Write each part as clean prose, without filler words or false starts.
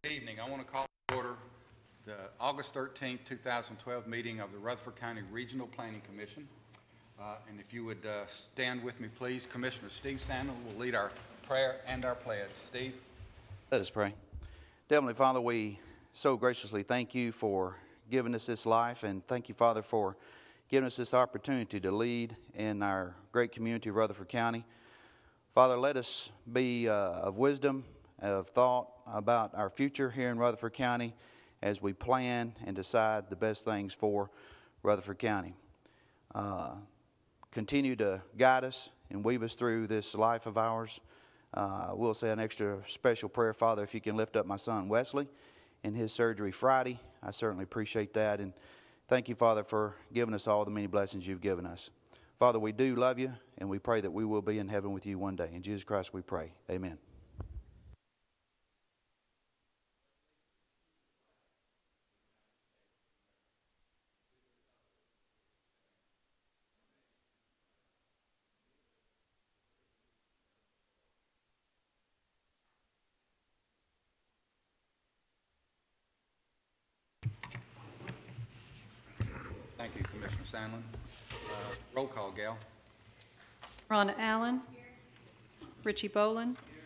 Good evening. I want to call to order the August 13th, 2012 meeting of the Rutherford County Regional Planning Commission. And if you would stand with me, please. Commissioner Steve Sandlin will lead our prayer and our pledge. Steve? Let us pray. Heavenly Father, we so graciously thank you for giving us this life, and thank you, Father, for giving us this opportunity to lead in our great community of Rutherford County. Father, let us be of wisdom, of thought about our future here in Rutherford County as we plan and decide the best things for Rutherford County. Continue to guide us and weave us through this life of ours. We'll say an extra special prayer, Father, if you can lift up my son Wesley in his surgery Friday. I certainly appreciate that. And thank you, Father, for giving us all the many blessings you've given us. Father, we do love you, and we pray that we will be in heaven with you one day. In Jesus Christ we pray. Amen. Thank you, Commissioner Sandlin. Roll call, Gail. Rhonda Allen. Here. Richie Boland. Here.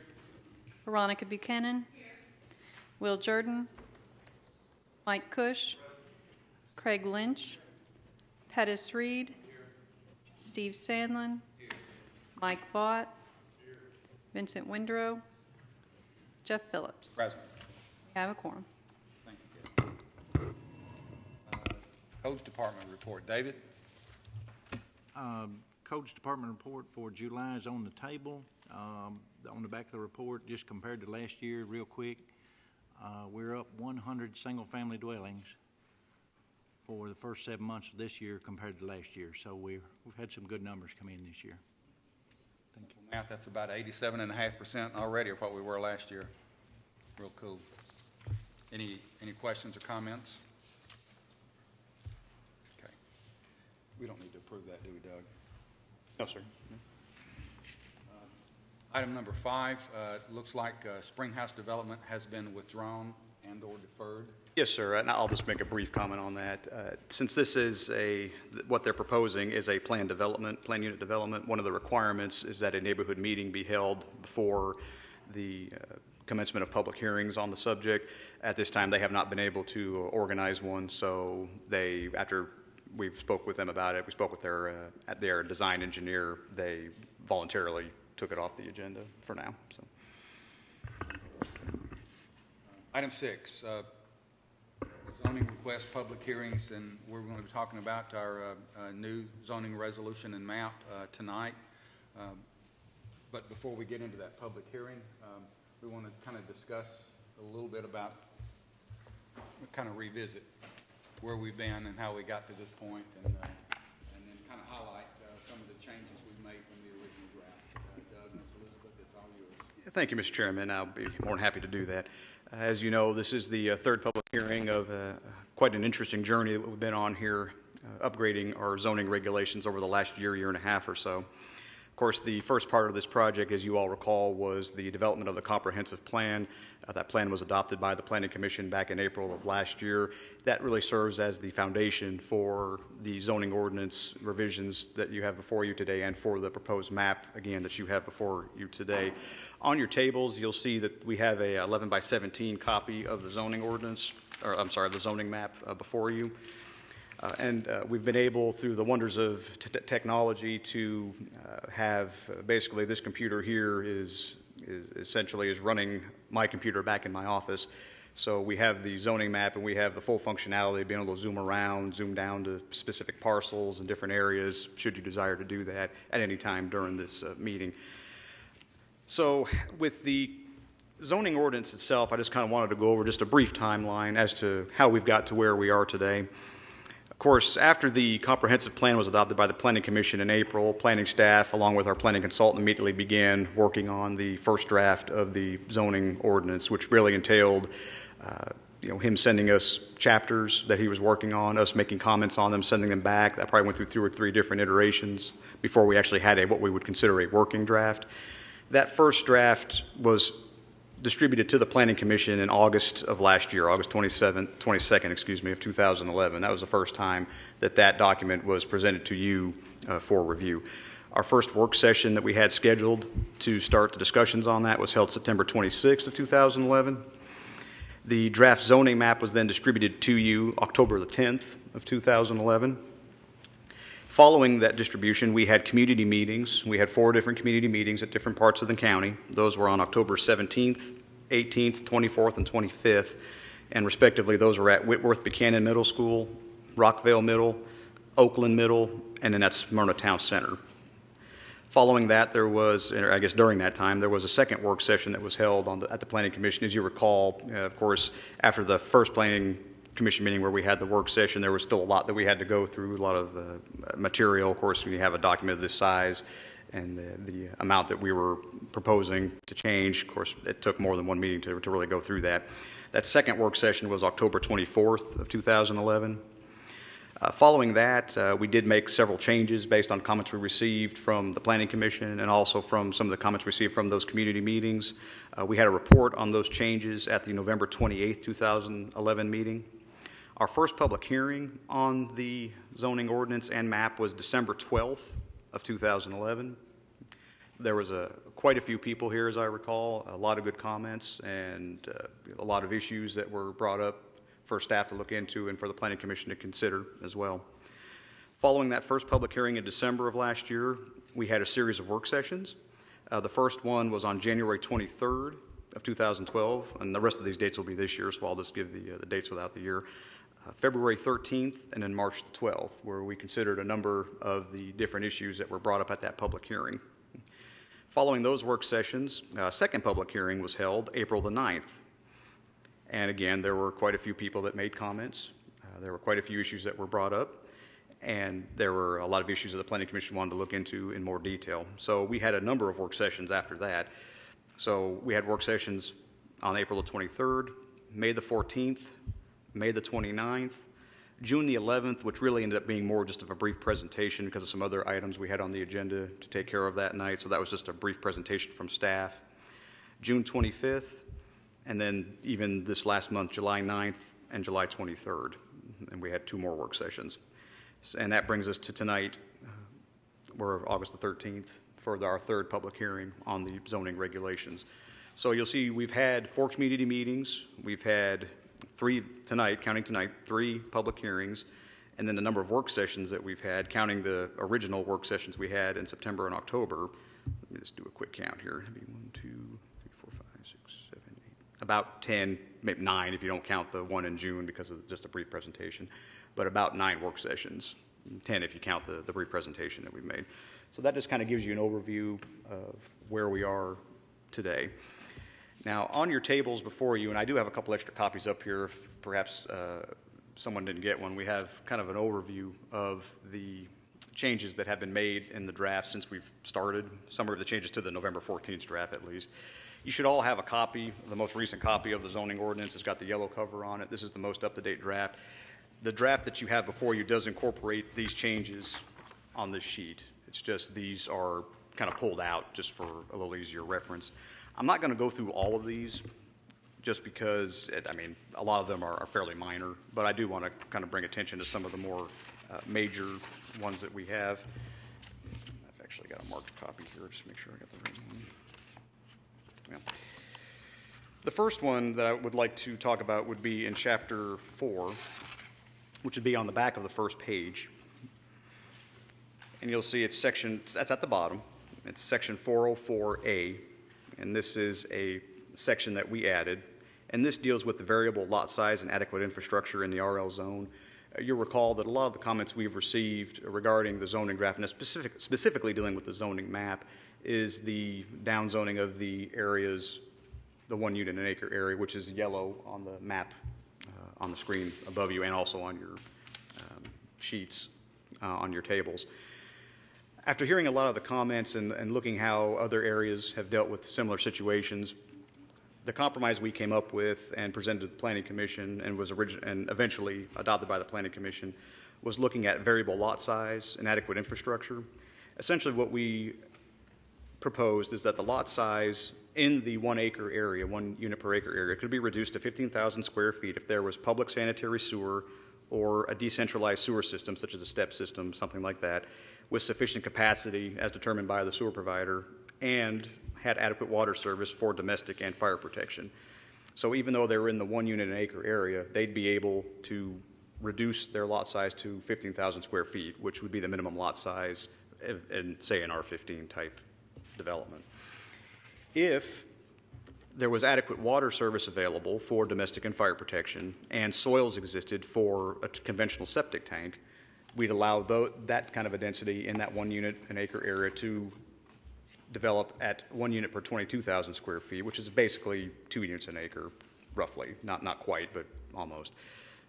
Veronica Buchanan. Here. Will Jordan. Mike Cush. Craig Lynch. Pettis Reed. Here. Steve Sandlin. Here. Mike Vaught. Here. Vincent Windrow. Jeff Phillips. Present. We have a quorum. Thank you, Gail. Codes Department report. David? Codes Department report for July is on the table. On the back of the report, just compared to last year, real quick, we're up 100 single-family dwellings for the first 7 months of this year compared to last year. So we've had some good numbers come in this year. Thank you. Math, that's about 87.5% already of what we were last year. Real cool. Any questions or comments? Okay. We don't need to approve that, do we, Doug? No, sir. Item number 5, looks like Springhouse Development has been withdrawn and or deferred. Yes, sir, and I'll just make a brief comment on that. Since this is what they're proposing is a plan unit development, one of the requirements is that a neighborhood meeting be held before the commencement of public hearings on the subject. At this time, they have not been able to organize one, so after we've spoke with them about it, we spoke with their design engineer, they voluntarily took it off the agenda for now. So. Item 6, zoning request public hearings, and we're going to be talking about our new zoning resolution and map tonight. But before we get into that public hearing, we want to kind of discuss a little bit about, kind of revisit where we've been and how we got to this point, and then kind of highlight some of the changes we've made from the original draft. Doug, Ms. Elizabeth, it's all yours. Thank you, Mr. Chairman. I'll be more than happy to do that. As you know, this is the third public hearing of quite an interesting journey that we've been on here, upgrading our zoning regulations over the last year and a half or so. Of course, the first part of this project, as you all recall, was the development of the comprehensive plan. That plan was adopted by the Planning Commission back in April of last year. That really serves as the foundation for the zoning ordinance revisions that you have before you today and for the proposed map, again, that you have before you today. On your tables, you'll see that we have a 11 by 17 copy of the zoning ordinance, or I'm sorry, the zoning map before you. And we've been able, through the wonders of technology, to have basically this computer here is essentially running my computer back in my office. So we have the zoning map and we have the full functionality of being able to zoom around, zoom down to specific parcels and different areas, should you desire to do that at any time during this meeting. So with the zoning ordinance itself, I just kind of wanted to go over just a brief timeline as to how we've got to where we are today. Of course, after the comprehensive plan was adopted by the Planning Commission in April, planning staff, along with our planning consultant, immediately began working on the first draft of the zoning ordinance, which really entailed him sending us chapters that he was working on, us making comments on them, sending them back. That probably went through 2 or 3 different iterations before we actually had what we would consider a working draft. That first draft was distributed to the Planning Commission in August of last year, August 22nd, of 2011. That was the first time that that document was presented to you for review. Our first work session that we had scheduled to start the discussions on that was held September 26th of 2011. The draft zoning map was then distributed to you October the 10th of 2011. Following that distribution, we had community meetings. We had 4 different community meetings at different parts of the county. Those were on October 17th, 18th, 24th, and 25th. And respectively, those were at Whitworth Buchanan Middle School, Rockvale Middle, Oakland Middle, and then at Smyrna Town Center. Following that, there was, I guess during that time, there was a second work session that was held at the Planning Commission. As you recall, of course, after the first Planning Commission meeting where we had the work session, there was still a lot that we had to go through, a lot of material. Of course, when you have a document of this size and the amount that we were proposing to change, of course, it took more than one meeting to really go through that. That second work session was October 24th of 2011. Following that, we did make several changes based on comments we received from the Planning Commission and also from some of the comments received from those community meetings. We had a report on those changes at the November 28th, 2011 meeting. Our first public hearing on the zoning ordinance and map was December 12th of 2011. There was quite a few people here, as I recall, a lot of good comments and a lot of issues that were brought up for staff to look into and for the Planning Commission to consider as well. Following that first public hearing in December of last year, we had a series of work sessions. The first one was on January 23rd of 2012, and the rest of these dates will be this year, so I'll just give the dates without the year. February 13th and then March the 12th, where we considered a number of the different issues that were brought up at that public hearing. Following those work sessions, a second public hearing was held April the 9th. And again, there were quite a few people that made comments. There were quite a few issues that were brought up, and there were a lot of issues that the Planning Commission wanted to look into in more detail. So we had a number of work sessions after that. So we had work sessions on April the 23rd, May the 14th, May the 29th, June the 11th, which really ended up being more just of a brief presentation because of some other items we had on the agenda to take care of that night. So that was just a brief presentation from staff. June 25th, and then even this last month, July 9th and July 23rd. And we had 2 more work sessions. And that brings us to tonight, we're August the 13th, for our third public hearing on the zoning regulations. So you'll see we've had 4 community meetings. We've had 3 tonight, counting tonight, 3 public hearings, and then the number of work sessions that we've had, counting the original work sessions we had in September and October. Let me just do a quick count here. It'd be 1, 2, 3, 4, 5, 6, 7, 8. About 10, maybe 9 if you don't count the one in June because of just a brief presentation, but about 9 work sessions, 10 if you count the brief presentation that we made. So that just kind of gives you an overview of where we are today. Now, on your tables before you, and I do have a couple extra copies up here if perhaps someone didn't get one, we have kind of an overview of the changes that have been made in the draft since we've started, some of the changes to the November 14th draft at least. You should all have a copy, the most recent copy of the zoning ordinance. It's got the yellow cover on it. This is the most up-to-date draft. The draft that you have before you does incorporate these changes on this sheet. It's just these are kind of pulled out just for a little easier reference. I'm not going to go through all of these just because, a lot of them are fairly minor, but I do want to kind of bring attention to some of the more major ones that we have. I've actually got a marked copy here, just to make sure I got the right one. Yeah. The first one that I would like to talk about would be in Chapter 4, which would be on the back of the first page. And you'll see it's that's at the bottom. It's section 404A, and this is a section that we added. And this deals with the variable lot size and adequate infrastructure in the RL zone. You'll recall that a lot of the comments we've received regarding the zoning draft, and specifically dealing with the zoning map, is the downzoning of the areas, the 1 unit an acre area, which is yellow on the map on the screen above you and also on your sheets on your tables. After hearing a lot of the comments and looking how other areas have dealt with similar situations, the compromise we came up with and presented to the Planning Commission and was eventually adopted by the Planning Commission was looking at variable lot size and adequate infrastructure. Essentially what we proposed is that the lot size in the 1 acre area, 1 unit per acre area, could be reduced to 15,000 square feet if there was public sanitary sewer or a decentralized sewer system, such as a step system, something like that, with sufficient capacity as determined by the sewer provider, and had adequate water service for domestic and fire protection. So even though they were in the 1 unit an acre area, they'd be able to reduce their lot size to 15,000 square feet, which would be the minimum lot size in, say, an R15 type development. If there was adequate water service available for domestic and fire protection and soils existed for a conventional septic tank, we'd allow that kind of a density in that 1 unit an acre area to develop at 1 unit per 22,000 square feet, which is basically 2 units an acre, roughly. Not quite, but almost.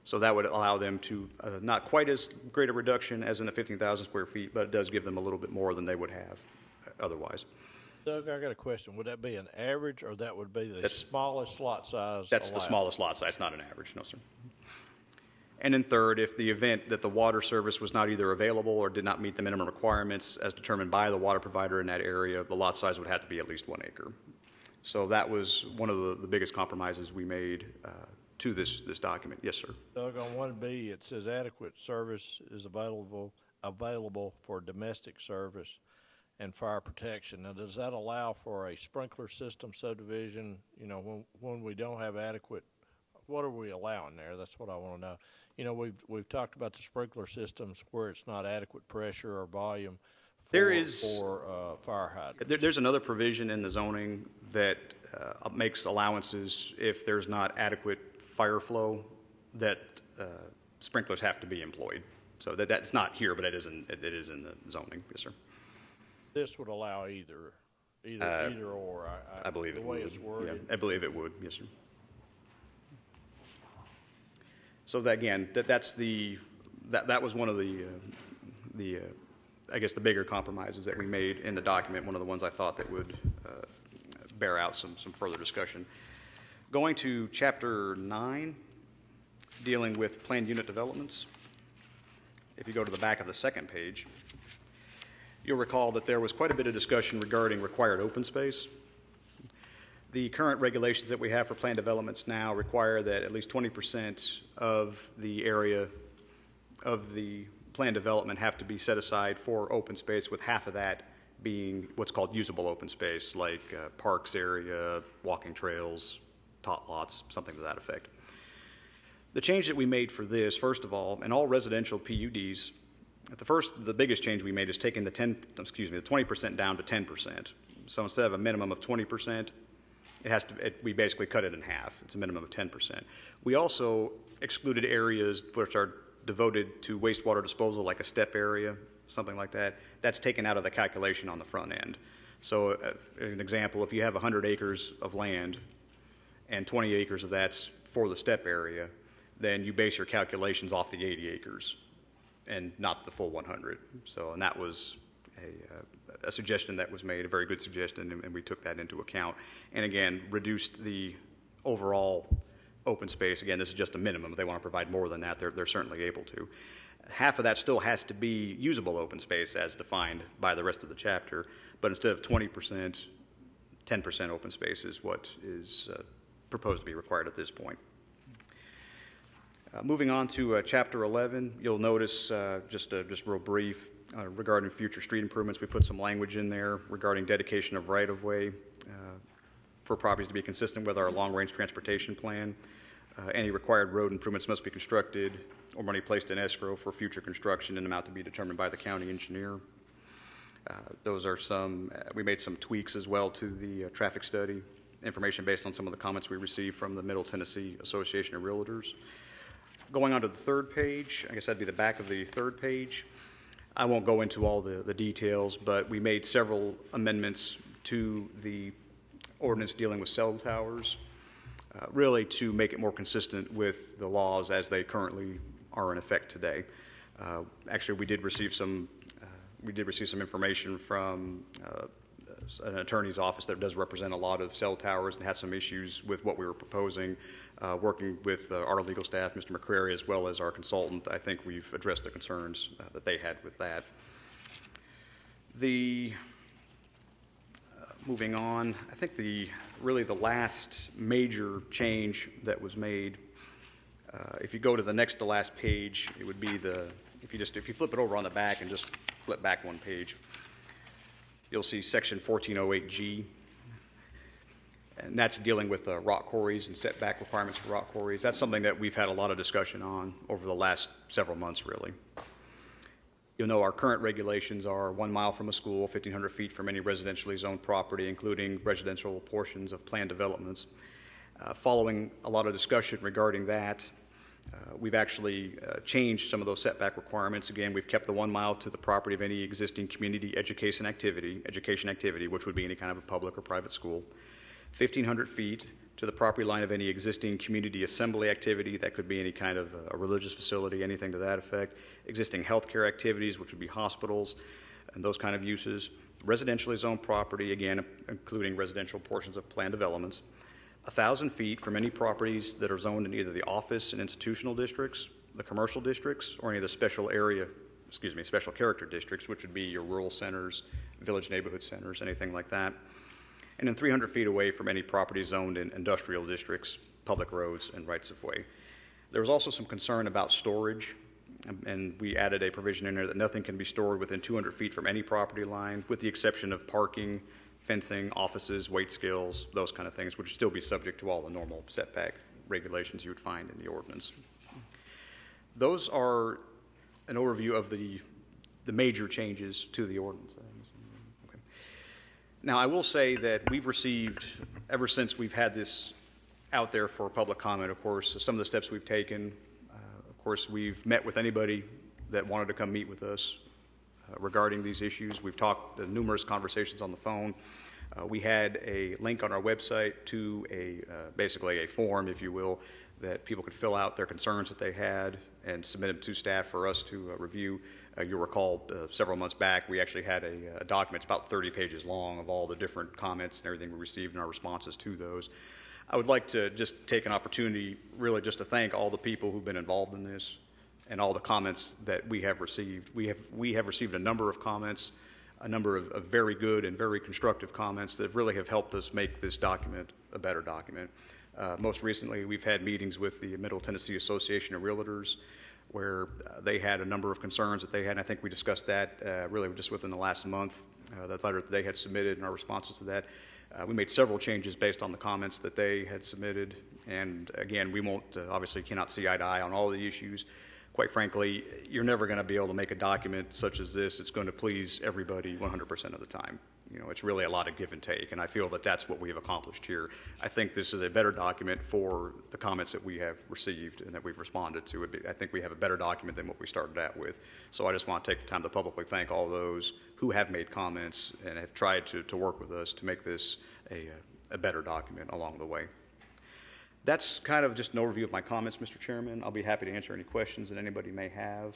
So that would allow them to not quite as great a reduction as in the 15,000 square feet, but it does give them a little bit more than they would have otherwise. Doug, I got a question. Would that be an average, or that would be the smallest lot size? That's allowed? The smallest lot size, not an average, no, sir. And then third, if the event that the water service was not either available or did not meet the minimum requirements as determined by the water provider in that area, the lot size would have to be at least 1 acre. So that was one of the biggest compromises we made to this document. Yes, sir. Doug, on 1B, it says adequate service is available for domestic service and fire protection. Now, does that allow for a sprinkler system subdivision? You know, when we don't have adequate, what are we allowing there? That's what I want to know. You know, we've talked about the sprinkler systems where it's not adequate pressure or volume for fire hydrant. There's another provision in the zoning that makes allowances if there's not adequate fire flow, that sprinklers have to be employed. So that's not here, but it is in the zoning. Yes, sir. This would allow either or. I believe the it way would. It's worded. Yeah, I believe it would. Yes, sir. So that, again, that was one of the I guess the bigger compromises that we made in the document. One of the ones I thought that would bear out some further discussion. Going to Chapter 9, dealing with planned unit developments. If you go to the back of the second page, you'll recall that there was quite a bit of discussion regarding required open space. The current regulations that we have for planned developments now require that at least 20% of the area of the planned development have to be set aside for open space, with half of that being what's called usable open space, like parks area, walking trails, tot lots, something to that effect. The change that we made for this, first of all, in all residential PUDs, the biggest change we made is taking the 20% down to 10%. So instead of a minimum of 20%, we basically cut it in half. It's a minimum of 10%. We also excluded areas which are devoted to wastewater disposal, like a step area, something like that. That's taken out of the calculation on the front end. So an example, if you have 100 acres of land and 20 acres of that's for the step area, then you base your calculations off the 80 acres and not the full 100. So, and that was a suggestion that was made, a very good suggestion, and we took that into account. And again, reduced the overall open space. Again, this is just a minimum. If they want to provide more than that, they're certainly able to. Half of that still has to be usable open space as defined by the rest of the chapter, but instead of 20%, 10% open space is what is proposed to be required at this point. Moving on to Chapter 11, you'll notice, just real brief, regarding future street improvements, we put some language in there regarding dedication of right-of-way for properties to be consistent with our long-range transportation plan. Any required road improvements must be constructed or money placed in escrow for future construction and amount to be determined by the county engineer. Those are we made some tweaks as well to the traffic study, information based on some of the comments we received from the Middle Tennessee Association of Realtors. Going on to the third page, I guess that'd be the back of the third page. I won't go into all the details, but we made several amendments to the ordinance dealing with cell towers, really to make it more consistent with the laws as they currently are in effect today. Actually, we did receive some information from an attorney's office that does represent a lot of cell towers and had some issues with what we were proposing. Working with our legal staff, Mr. McCrary, as well as our consultant, I think we've addressed the concerns that they had with that. The Moving on, I think really the last major change that was made, if you go to the next to last page, it would be if you flip it over on the back and just flip back one page, you'll see section 1408G, and that's dealing with rock quarries and setback requirements for rock quarries. That's something that we've had a lot of discussion on over the last several months, really. You'll know our current regulations are 1 mile from a school, 1,500 feet from any residentially zoned property, including residential portions of planned developments. Following a lot of discussion regarding that, we've actually changed some of those setback requirements. Again, we've kept the 1 mile to the property of any existing community education activity, which would be any kind of a public or private school. 1,500 feet to the property line of any existing community assembly activity. That could be any kind of a religious facility, anything to that effect. Existing healthcare activities, which would be hospitals and those kind of uses. Residentially zoned property, again, including residential portions of planned developments. 1,000 feet from any properties that are zoned in either the office and institutional districts, the commercial districts, or any of the special character districts, which would be your rural centers, village neighborhood centers, anything like that. And then 300 feet away from any property zoned in industrial districts, public roads, and rights-of-way. There was also some concern about storage, and we added a provision in there that nothing can be stored within 200 feet from any property line, with the exception of parking, fencing, offices, weight scales, those kind of things, which would still be subject to all the normal setback regulations you would find in the ordinance. Those are an overview of the major changes to the ordinance. Now, I will say that we've received, ever since we've had this out there for public comment, of course, some of the steps we've taken. Of course, we've met with anybody that wanted to come meet with us regarding these issues. We've talked numerous conversations on the phone. We had a link on our website to basically a form, if you will, that people could fill out their concerns that they had and submit them to staff for us to review. You'll recall several months back, we actually had a document, it's about 30 pages long, of all the different comments and everything we received and our responses to those. I would like to just take an opportunity really just to thank all the people who've been involved in this and all the comments that we have received. We have received a number of comments, a number of very good and very constructive comments that really have helped us make this document a better document. Most recently, we've had meetings with the Middle Tennessee Association of Realtors, where they had a number of concerns that they had, and I think we discussed that really just within the last month, that letter that they had submitted and our responses to that. We made several changes based on the comments that they had submitted, and again, we won't, obviously cannot see eye to eye on all the issues. Quite frankly, you're never going to be able to make a document such as this that's going to please everybody 100% of the time. You know, it's really a lot of give and take, and I feel that that's what we have accomplished here. I think this is a better document for the comments that we have received and that we've responded to. I think we have a better document than what we started out with. So I just want to take the time to publicly thank all those who have made comments and have tried to work with us to make this a better document along the way. That's kind of just an overview of my comments, Mr. Chairman. I'll be happy to answer any questions that anybody may have.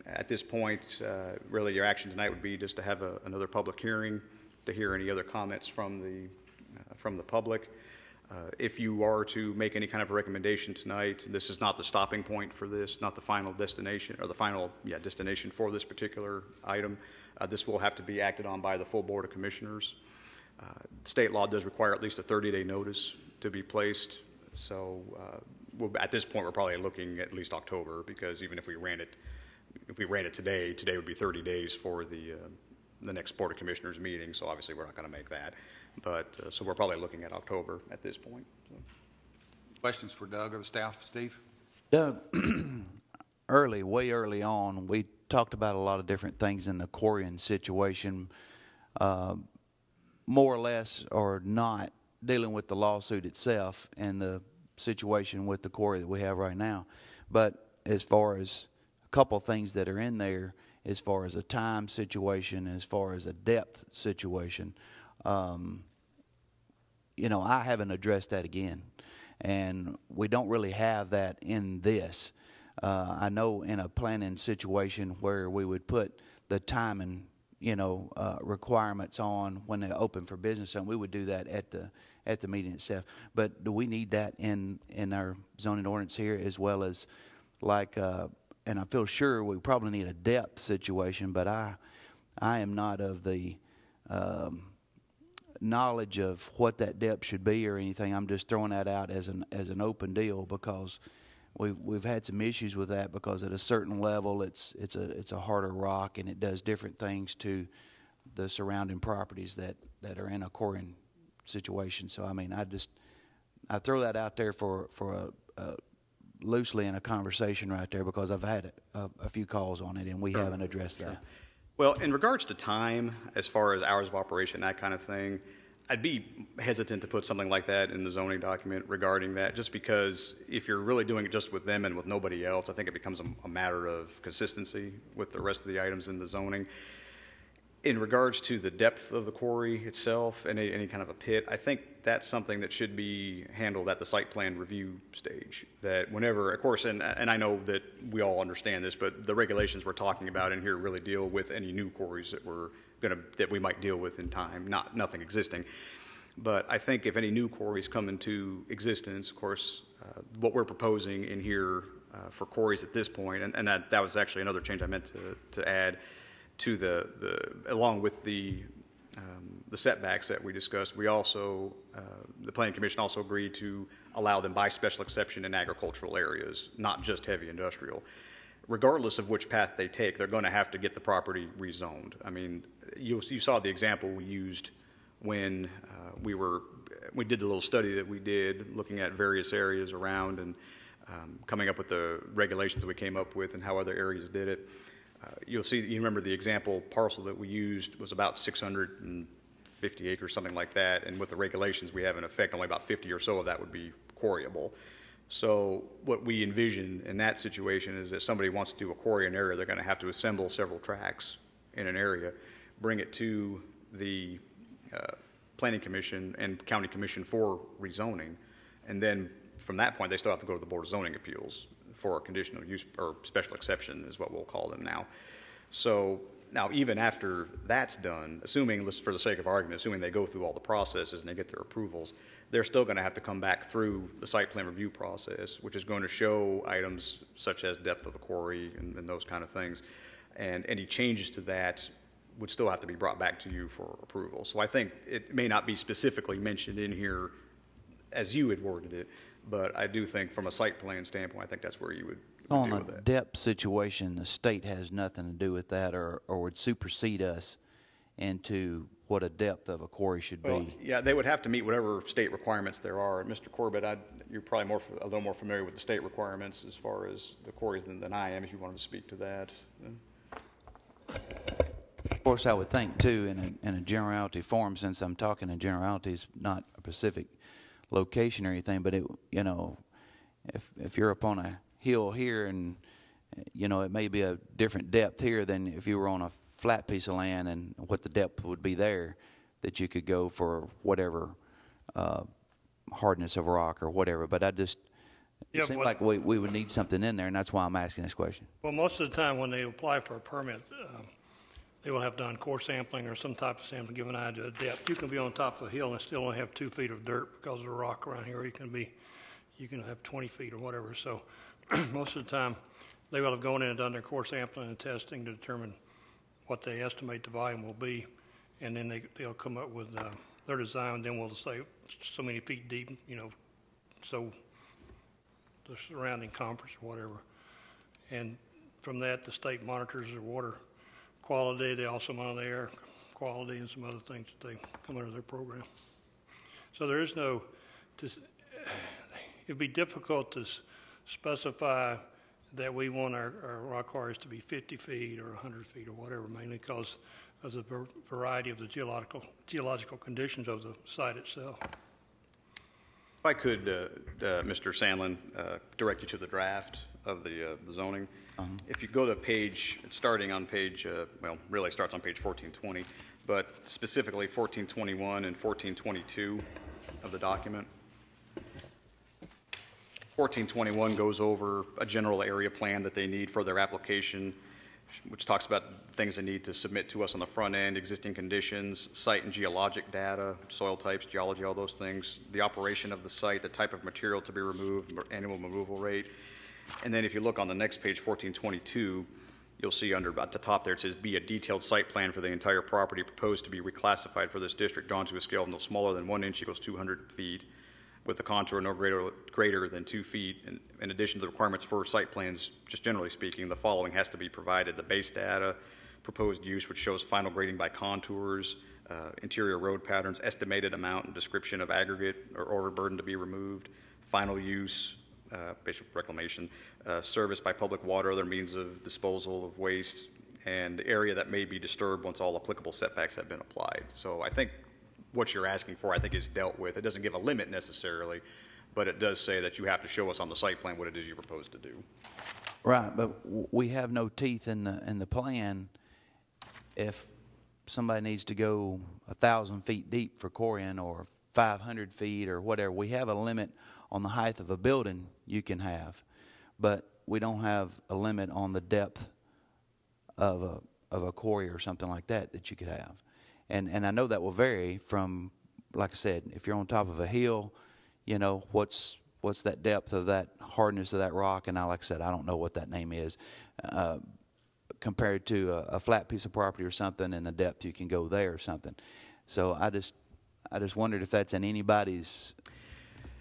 At this point, really your action tonight would be just to have another public hearing to hear any other comments from the public. If you are to make any kind of a recommendation tonight, this is not the stopping point for this, not the final destination, or the final destination for this particular item. This will have to be acted on by the full Board of Commissioners. State law does require at least a 30-day notice to be placed. So at this point, we're probably looking at least October, because even if we ran it today would be 30 days for the next Board of Commissioners meeting. So obviously, we're not going to make that. But so we're probably looking at October at this point. So. Questions for Doug or the staff, Steve? Doug, way early on, we talked about a lot of different things in the quarrying situation, more or less or not dealing with the lawsuit itself and the situation with the quarry that we have right now. But as far as a couple of things that are in there, as far as a time situation, as far as a depth situation, you know, I haven't addressed that again. And we don't really have that in this. I know in a planning situation where we would put the timing, you know, requirements on when they're open for business, and we would do that at the meeting itself. But do we need that in our zoning ordinance here, as well as like, and I feel sure we probably need a depth situation, but I am not of the knowledge of what that depth should be or anything. I'm just throwing that out as an open deal, because we've had some issues with that, because at a certain level it's a harder rock, and it does different things to the surrounding properties that are in a coring situation. So I mean, I throw that out there for a loosely in a conversation right there, because I've had a few calls on it and we haven't addressed that. Well, in regards to time, as far as hours of operation, that kind of thing, I'd be hesitant to put something like that in the zoning document regarding that, just because if you're really doing it just with them and with nobody else, I think it becomes a matter of consistency with the rest of the items in the zoning. In regards to the depth of the quarry itself and any kind of a pit, I think that's something that should be handled at the site plan review stage. That whenever, of course, and I know that we all understand this, but the regulations we're talking about in here really deal with any new quarries that we might deal with in time, nothing existing. But I think if any new quarries come into existence, of course, what we're proposing in here for quarries at this point, and that was actually another change I meant to add to along with the setbacks that we discussed, we also, the Planning Commission also agreed to allow them by special exception in agricultural areas, not just heavy industrial. Regardless of which path they take, they're going to have to get the property rezoned. I mean, you saw the example we used when we did the little study that we did looking at various areas around and coming up with the regulations that we came up with and how other areas did it. You remember the example parcel that we used was about 650 acres, something like that, and with the regulations we have in effect, only about 50 or so of that would be quarryable. So what we envision in that situation is that somebody wants to do a quarry in an area, they're going to have to assemble several tracks in an area, bring it to the Planning Commission and County Commission for rezoning, and then from that point they still have to go to the Board of Zoning Appeals for a conditional use or special exception is what we'll call them now. So now even after that's done, assuming, for the sake of argument, assuming they go through all the processes and they get their approvals, they're still going to have to come back through the site plan review process, which is going to show items such as depth of the quarry and those kind of things. And any changes to that would still have to be brought back to you for approval. So I think it may not be specifically mentioned in here as you had worded it, but I do think from a site plan standpoint, I think that's where you would On deal a with that. depth situation, the state has nothing to do with that, or would supersede us into what a depth of a quarry should Well, be. yeah, they would have to meet whatever state requirements there are. Mr. Corbett, you're probably a little more familiar with the state requirements as far as the quarries than I am, if you wanted to speak to that. Of course, I would think, too, in a generality form, since I'm talking in generalities, not a specific location or anything, but if you're up on a hill here and it may be a different depth here than if you were on a flat piece of land, and what the depth would be there, that you could go for whatever hardness of rock or whatever. But it seems like we would need something in there, and that's why I'm asking this question. Well, most of the time when they apply for a permit, they will have done core sampling or some type of sampling to give an idea of depth. You can be on top of a hill and still only have 2 feet of dirt because of the rock around here. You can have 20 feet or whatever. So most of the time they will have gone in and done their core sampling and testing to determine what they estimate the volume will be, and then they'll come up with their design. Then we'll say so many feet deep, so the surrounding conference or whatever. And from that, the state monitors the water quality. They also monitor the air quality and some other things that they come under their program. So there is it'd be difficult to specify that we want our rock quarries to be 50 feet or 100 feet or whatever, mainly because of the variety of the geological conditions of the site itself. If I could, Mr. Sandlin, direct you to the draft of the zoning. If you go to starting on page, really starts on page 1420, but specifically 1421 and 1422 of the document. 1421 goes over a general area plan that they need for their application, which talks about things they need to submit to us on the front end, existing conditions, site and geologic data, soil types, geology, all those things, the operation of the site, the type of material to be removed, annual removal rate. And then if you look on the next page, 1422, you'll see under at the top there, it says, "Be a detailed site plan for the entire property proposed to be reclassified for this district drawn to a scale no smaller than 1 inch equals 200 feet, with the contour no greater than 2 feet. And in addition to the requirements for site plans, just generally speaking, the following has to be provided: the base data, proposed use, which shows final grading by contours, interior road patterns, estimated amount and description of aggregate or overburden to be removed, final use, basic reclamation, service by public water, other means of disposal of waste, and the area that may be disturbed once all applicable setbacks have been applied." So I think what you're asking for, I think, is dealt with. It doesn't give a limit necessarily, but it does say that you have to show us on the site plan what it is you propose to do. Right, but we have no teeth in the plan if somebody needs to go 1,000 feet deep for quarrying or 500 feet or whatever. We have a limit on the height of a building you can have, but we don't have a limit on the depth of a quarry or something like that you could have. And I know that will vary from, like I said, if you're on top of a hill, you know, what's that depth of that hardness of that rock, and like I said, I don't know what that name is, compared to a flat piece of property or something, and the depth you can go there or something. So I just wondered if that's in anybody's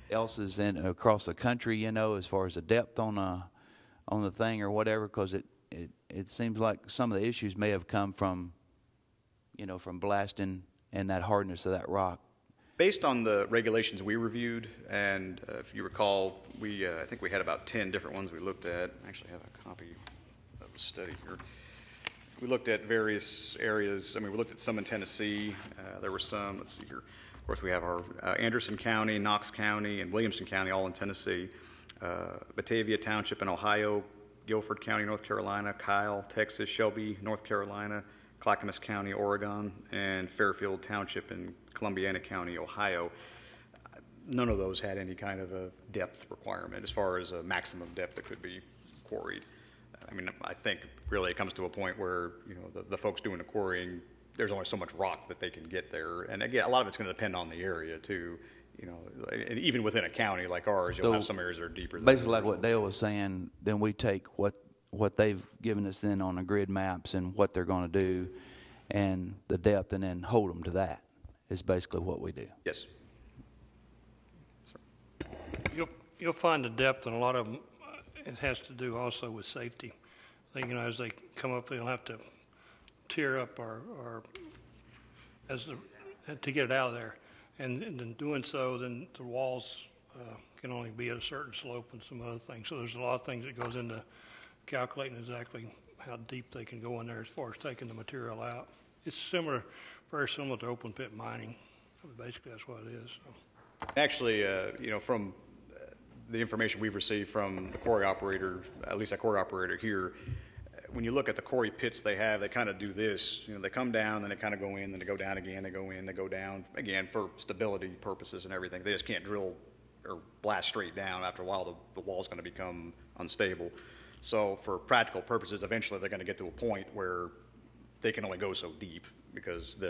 else's across the country, you know, as far as the depth on the thing or whatever, because it seems like some of the issues may have come from, you know, from blasting and that hardness of that rock. Based on the regulations we reviewed, and if you recall, I think we had about 10 different ones we looked at. I actually have a copy of the study here. We looked at various areas. I mean, we looked at some in Tennessee. There were some, let's see here. Of course, we have our Anderson County, Knox County, and Williamson County, all in Tennessee. Batavia Township in Ohio, Guilford County, North Carolina, Kyle, Texas, Shelby, North Carolina, Clackamas County, Oregon, and Fairfield Township in Columbiana County, Ohio. None of those had any kind of a depth requirement as far as a maximum depth that could be quarried. I mean, I think really it comes to a point where, you know, the folks doing the quarrying, there's only so much rock that they can get there. And again, a lot of it's going to depend on the area too. You know, and even within a county like ours, you'll have some areas that are deeper than basically like what Dale was saying, then we take what they've given us then on the grid maps and what they're going to do and the depth, and then hold them to that is basically what we do. Yes. You'll find the depth, and a lot of them, it has to do also with safety. You know, as they come up, they'll have to tear up to get it out of there. And in doing so, then the walls can only be at a certain slope and some other things. So there's a lot of things that goes into calculating exactly how deep they can go in there as far as taking the material out. It's very similar to open pit mining. Basically, that's what it is. So. Actually, you know, from the information we've received from the quarry operator, at least a quarry operator here, when you look at the quarry pits they have, they kind of do this. You know, they come down, then they kind of go in, then they go down again, they go in, they go down again for stability purposes and everything. They just can't drill or blast straight down. After a while, the wall's going to become unstable. So for practical purposes, eventually they're going to get to a point where they can only go so deep because of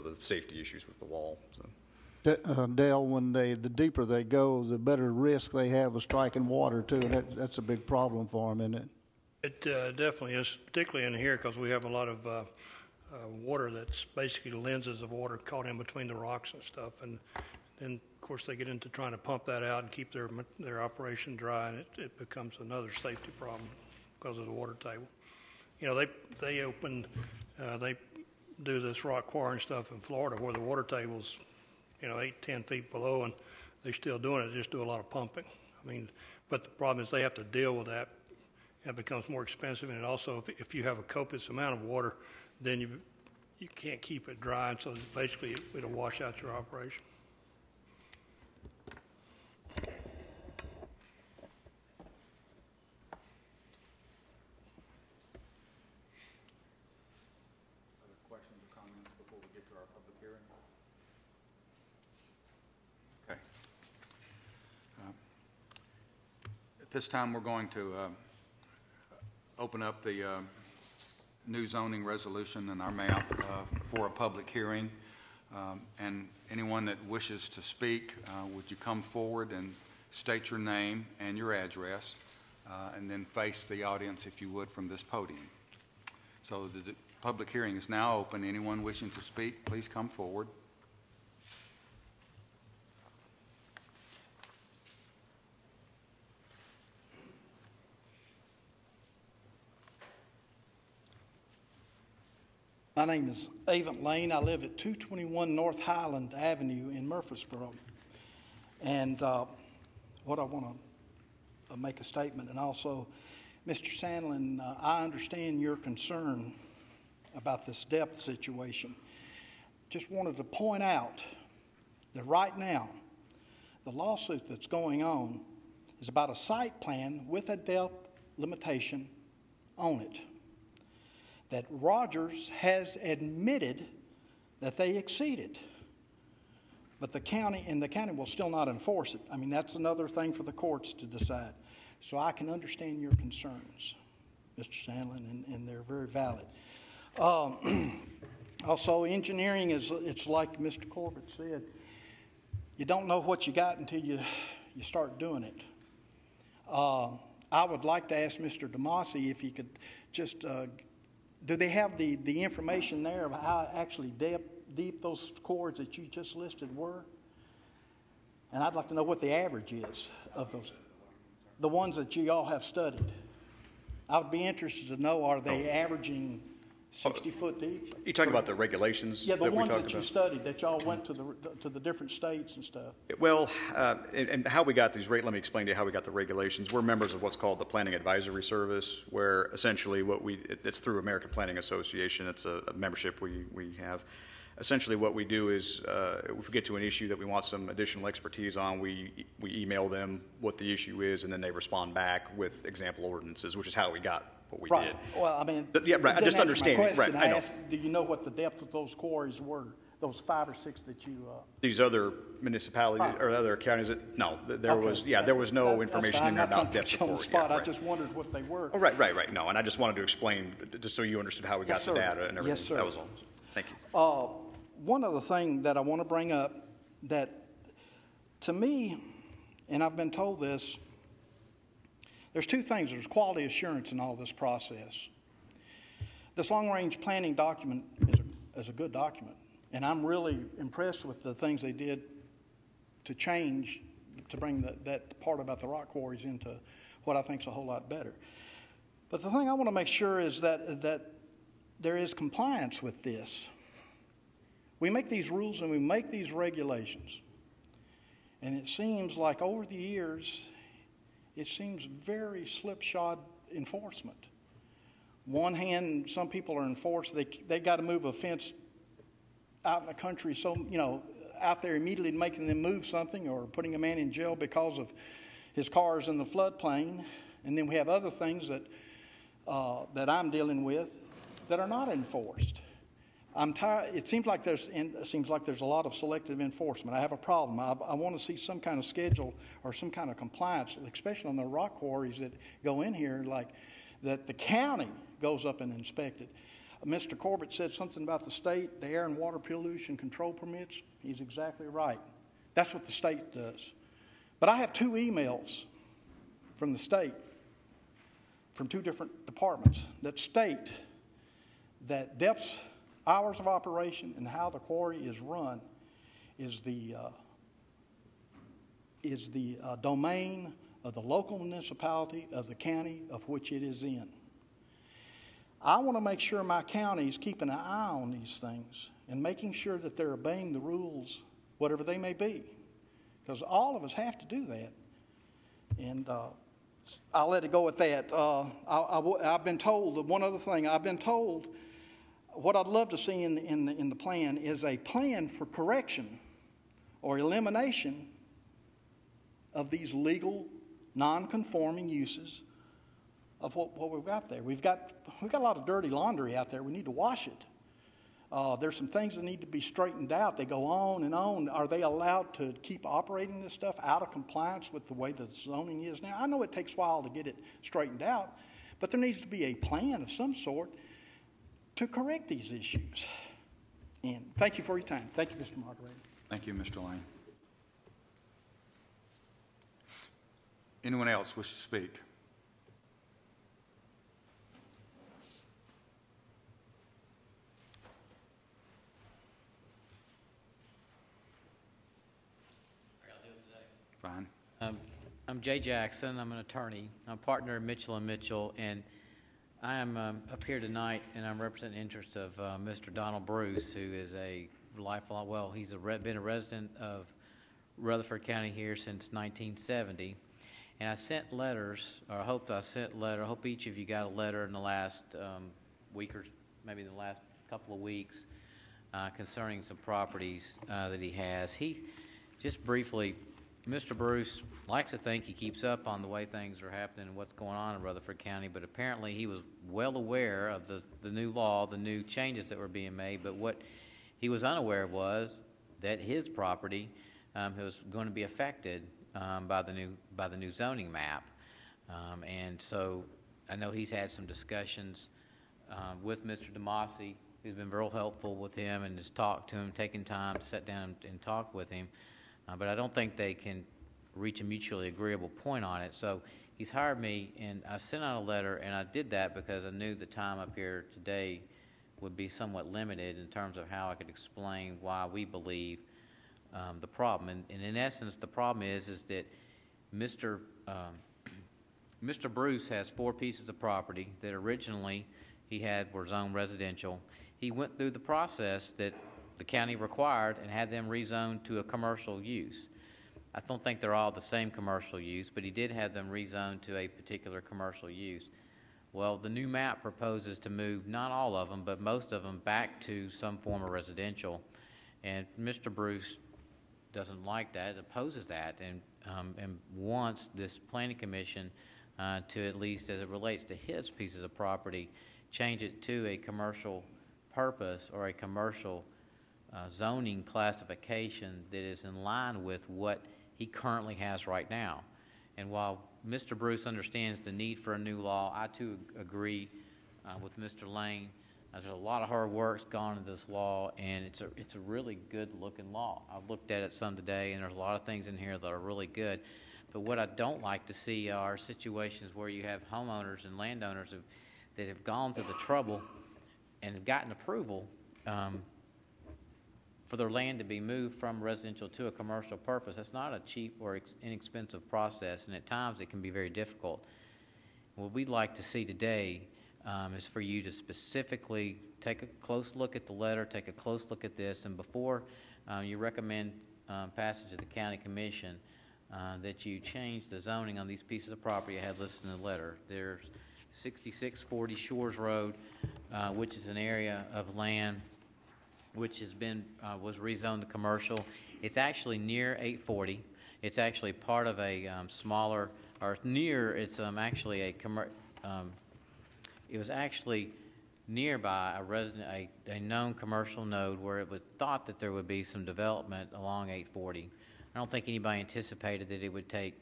the safety issues with the wall. So. Dale, when the deeper they go, the better risk they have of striking water too, and that's a big problem for them, isn't it? It definitely is, particularly in here, because we have a lot of water that's basically lenses of water caught in between the rocks and stuff, and then of course they get into trying to pump that out and keep their operation dry, and it becomes another safety problem because of the water table. You know, they do this rock quarry and stuff in Florida where the water table's, you know, 8-10 feet below, and they're still doing it. They just do a lot of pumping. I mean, but the problem is they have to deal with that. It becomes more expensive, and it also, if you have a copious amount of water, then you can't keep it dry, and so basically it'll wash out your operation. Other questions or comments before we get to our public hearing? Okay. At this time, we're going to open up the new zoning resolution and our map for a public hearing. And anyone that wishes to speak, would you come forward and state your name and your address? and then face the audience, if you would, from this podium. So the public hearing is now open. Anyone wishing to speak, please come forward. My name is Avon Lane. I live at 221 North Highland Avenue in Murfreesboro. And what I want to make a statement, and also, Mr. Sandlin, I understand your concern about this depth situation. Just wanted to point out that right now, the lawsuit that's going on is about a site plan with a depth limitation on it, that Rogers has admitted that they exceeded. But the county will still not enforce it. I mean, that's another thing for the courts to decide. So I can understand your concerns, Mr. Sandlin, and they're very valid. Also, engineering it's like Mr. Corbett said, you don't know what you got until you start doing it. I would like to ask Mr. DeMasi if he could just, do they have the information there of how actually deep those chords that you just listed were? And I'd like to know what the average is of those, the ones that you all have studied. I would be interested to know, are they averaging 60 foot deep? You talking about the regulations? Yeah, the that ones we talked that you about? studied, that y'all went to the different states and stuff. Well, and how we got these, let me explain to you how we got the regulations. We're members of what's called the Planning Advisory Service, where essentially it's through American Planning Association. It's a membership we have. Essentially what we do is if we get to an issue that we want some additional expertise on, we email them what the issue is, and then they respond back with example ordinances, which is how we got what we Right. did. Well, I mean, Yeah, right. I just understand. Question. Right, I know. Asked, do you know what the depth of those quarries were? Those 5 or 6 that you. These other municipalities Right. or other counties, there Okay. was there was no That's information fine. in there I'm not about depth putting you on the support. spot. Yeah, I right. just wondered what they were. Oh, right. No, and I just wanted to explain just so you understood how we got Yes, the sir. data and everything. Yes, sir. That was all. Thank you. One other thing that I want to bring up that, to me, and I've been told this, there's 2 things. There's quality assurance in all this process. This long-range planning document is a good document, and I'm really impressed with the things they did to change, to bring that part about the rock quarries into what I think is a whole lot better. But the thing I want to make sure is that there is compliance with this. We make these rules and we make these regulations, and it seems like over the years, it seems very slipshod enforcement. One hand, some people are enforced. They got to move a fence out in the country, so out there immediately making them move something, or putting a man in jail because of his car is in the floodplain. And then we have other things that I'm dealing with that are not enforced. I'm tired. It seems like there's a lot of selective enforcement. I have a problem. I want to see some kind of schedule or some kind of compliance, especially on the rock quarries that go in here, like that the county goes up and inspects it. Mr. Corbett said something about the state, the air and water pollution control permits. He's exactly right. That's what the state does. But I have 2 emails from the state, from 2 different departments, that state that depths, hours of operation, and how the quarry is run is the domain of the local municipality of the county of which it is in. I want to make sure my county is keeping an eye on these things and making sure that they're obeying the rules, whatever they may be, because all of us have to do that. And I'll let it go at that. I've been told that one other thing. I've been told what I'd love to see in the plan is a plan for correction or elimination of these legal, non-conforming uses of what we've got there. We've got a lot of dirty laundry out there. We need to wash it. There's some things that need to be straightened out. They go on and on. Are they allowed to keep operating this stuff out of compliance with the way the zoning is now? I know it takes a while to get it straightened out, but there needs to be a plan of some sort to correct these issues. And thank you for your time. Thank you, Mr. Moderator. Thank you, Mr. Lane. Anyone else wish to speak? I'm Jay Jackson. I'm an attorney. I'm partner in Mitchell & Mitchell, and I am up here tonight, and I'm representing the interest of Mr. Donald Bruce, who is a lifelong, well, he's been a resident of Rutherford County here since 1970. And I sent letters, or I hope each of you got a letter in the last week or maybe the last couple of weeks concerning some properties that he has. Just briefly, Mr. Bruce likes to think he keeps up on the way things are happening and what's going on in Rutherford County, but apparently he was well aware of the new law, the new changes that were being made, but what he was unaware of was that his property was going to be affected by the new zoning map. And so I know he's had some discussions with Mr. DeMasi, who's been real helpful with him and has talked to him, taken time to sit down and talk with him. But I don't think they can reach a mutually agreeable point on it. So he's hired me, and I sent out a letter, and I did that because I knew the time up here today would be somewhat limited in terms of how I could explain why we believe the problem. And in essence, the problem is that Mr. Bruce has 4 pieces of property that originally he were zoned residential. He went through the process that the county required and had them rezoned to a commercial use. I don't think they're all the same commercial use, but he did have them rezoned to a particular commercial use. Well, the new map proposes to move not all of them, but most of them back to some form of residential. And Mr. Bruce doesn't like that, opposes that, and wants this planning commission to, at least as it relates to his pieces of property, change it to a commercial purpose or a commercial zoning classification that is in line with what he currently has right now. And while Mr. Bruce understands the need for a new law, I too agree with Mr. Lane. There's a lot of hard work's gone into this law, and it's a really good-looking law. I've looked at it some today, and there's a lot of things in here that are really good. But what I don't like to see are situations where you have homeowners and landowners that have gone through the trouble and have gotten approval for their land to be moved from residential to a commercial purpose. That's not a cheap or inexpensive process, and at times it can be very difficult. What we'd like to see today is for you to specifically take a close look at the letter, take a close look at this, and before you recommend passage of the county commission, that you change the zoning on these pieces of property I had listed in the letter. There's 6640 Shores Road, which is an area of land which was rezoned to commercial. It's actually near 840. It's actually part of a smaller, or near. It's actually it was actually nearby a known commercial node where it was thought that there would be some development along 840. I don't think anybody anticipated that it would take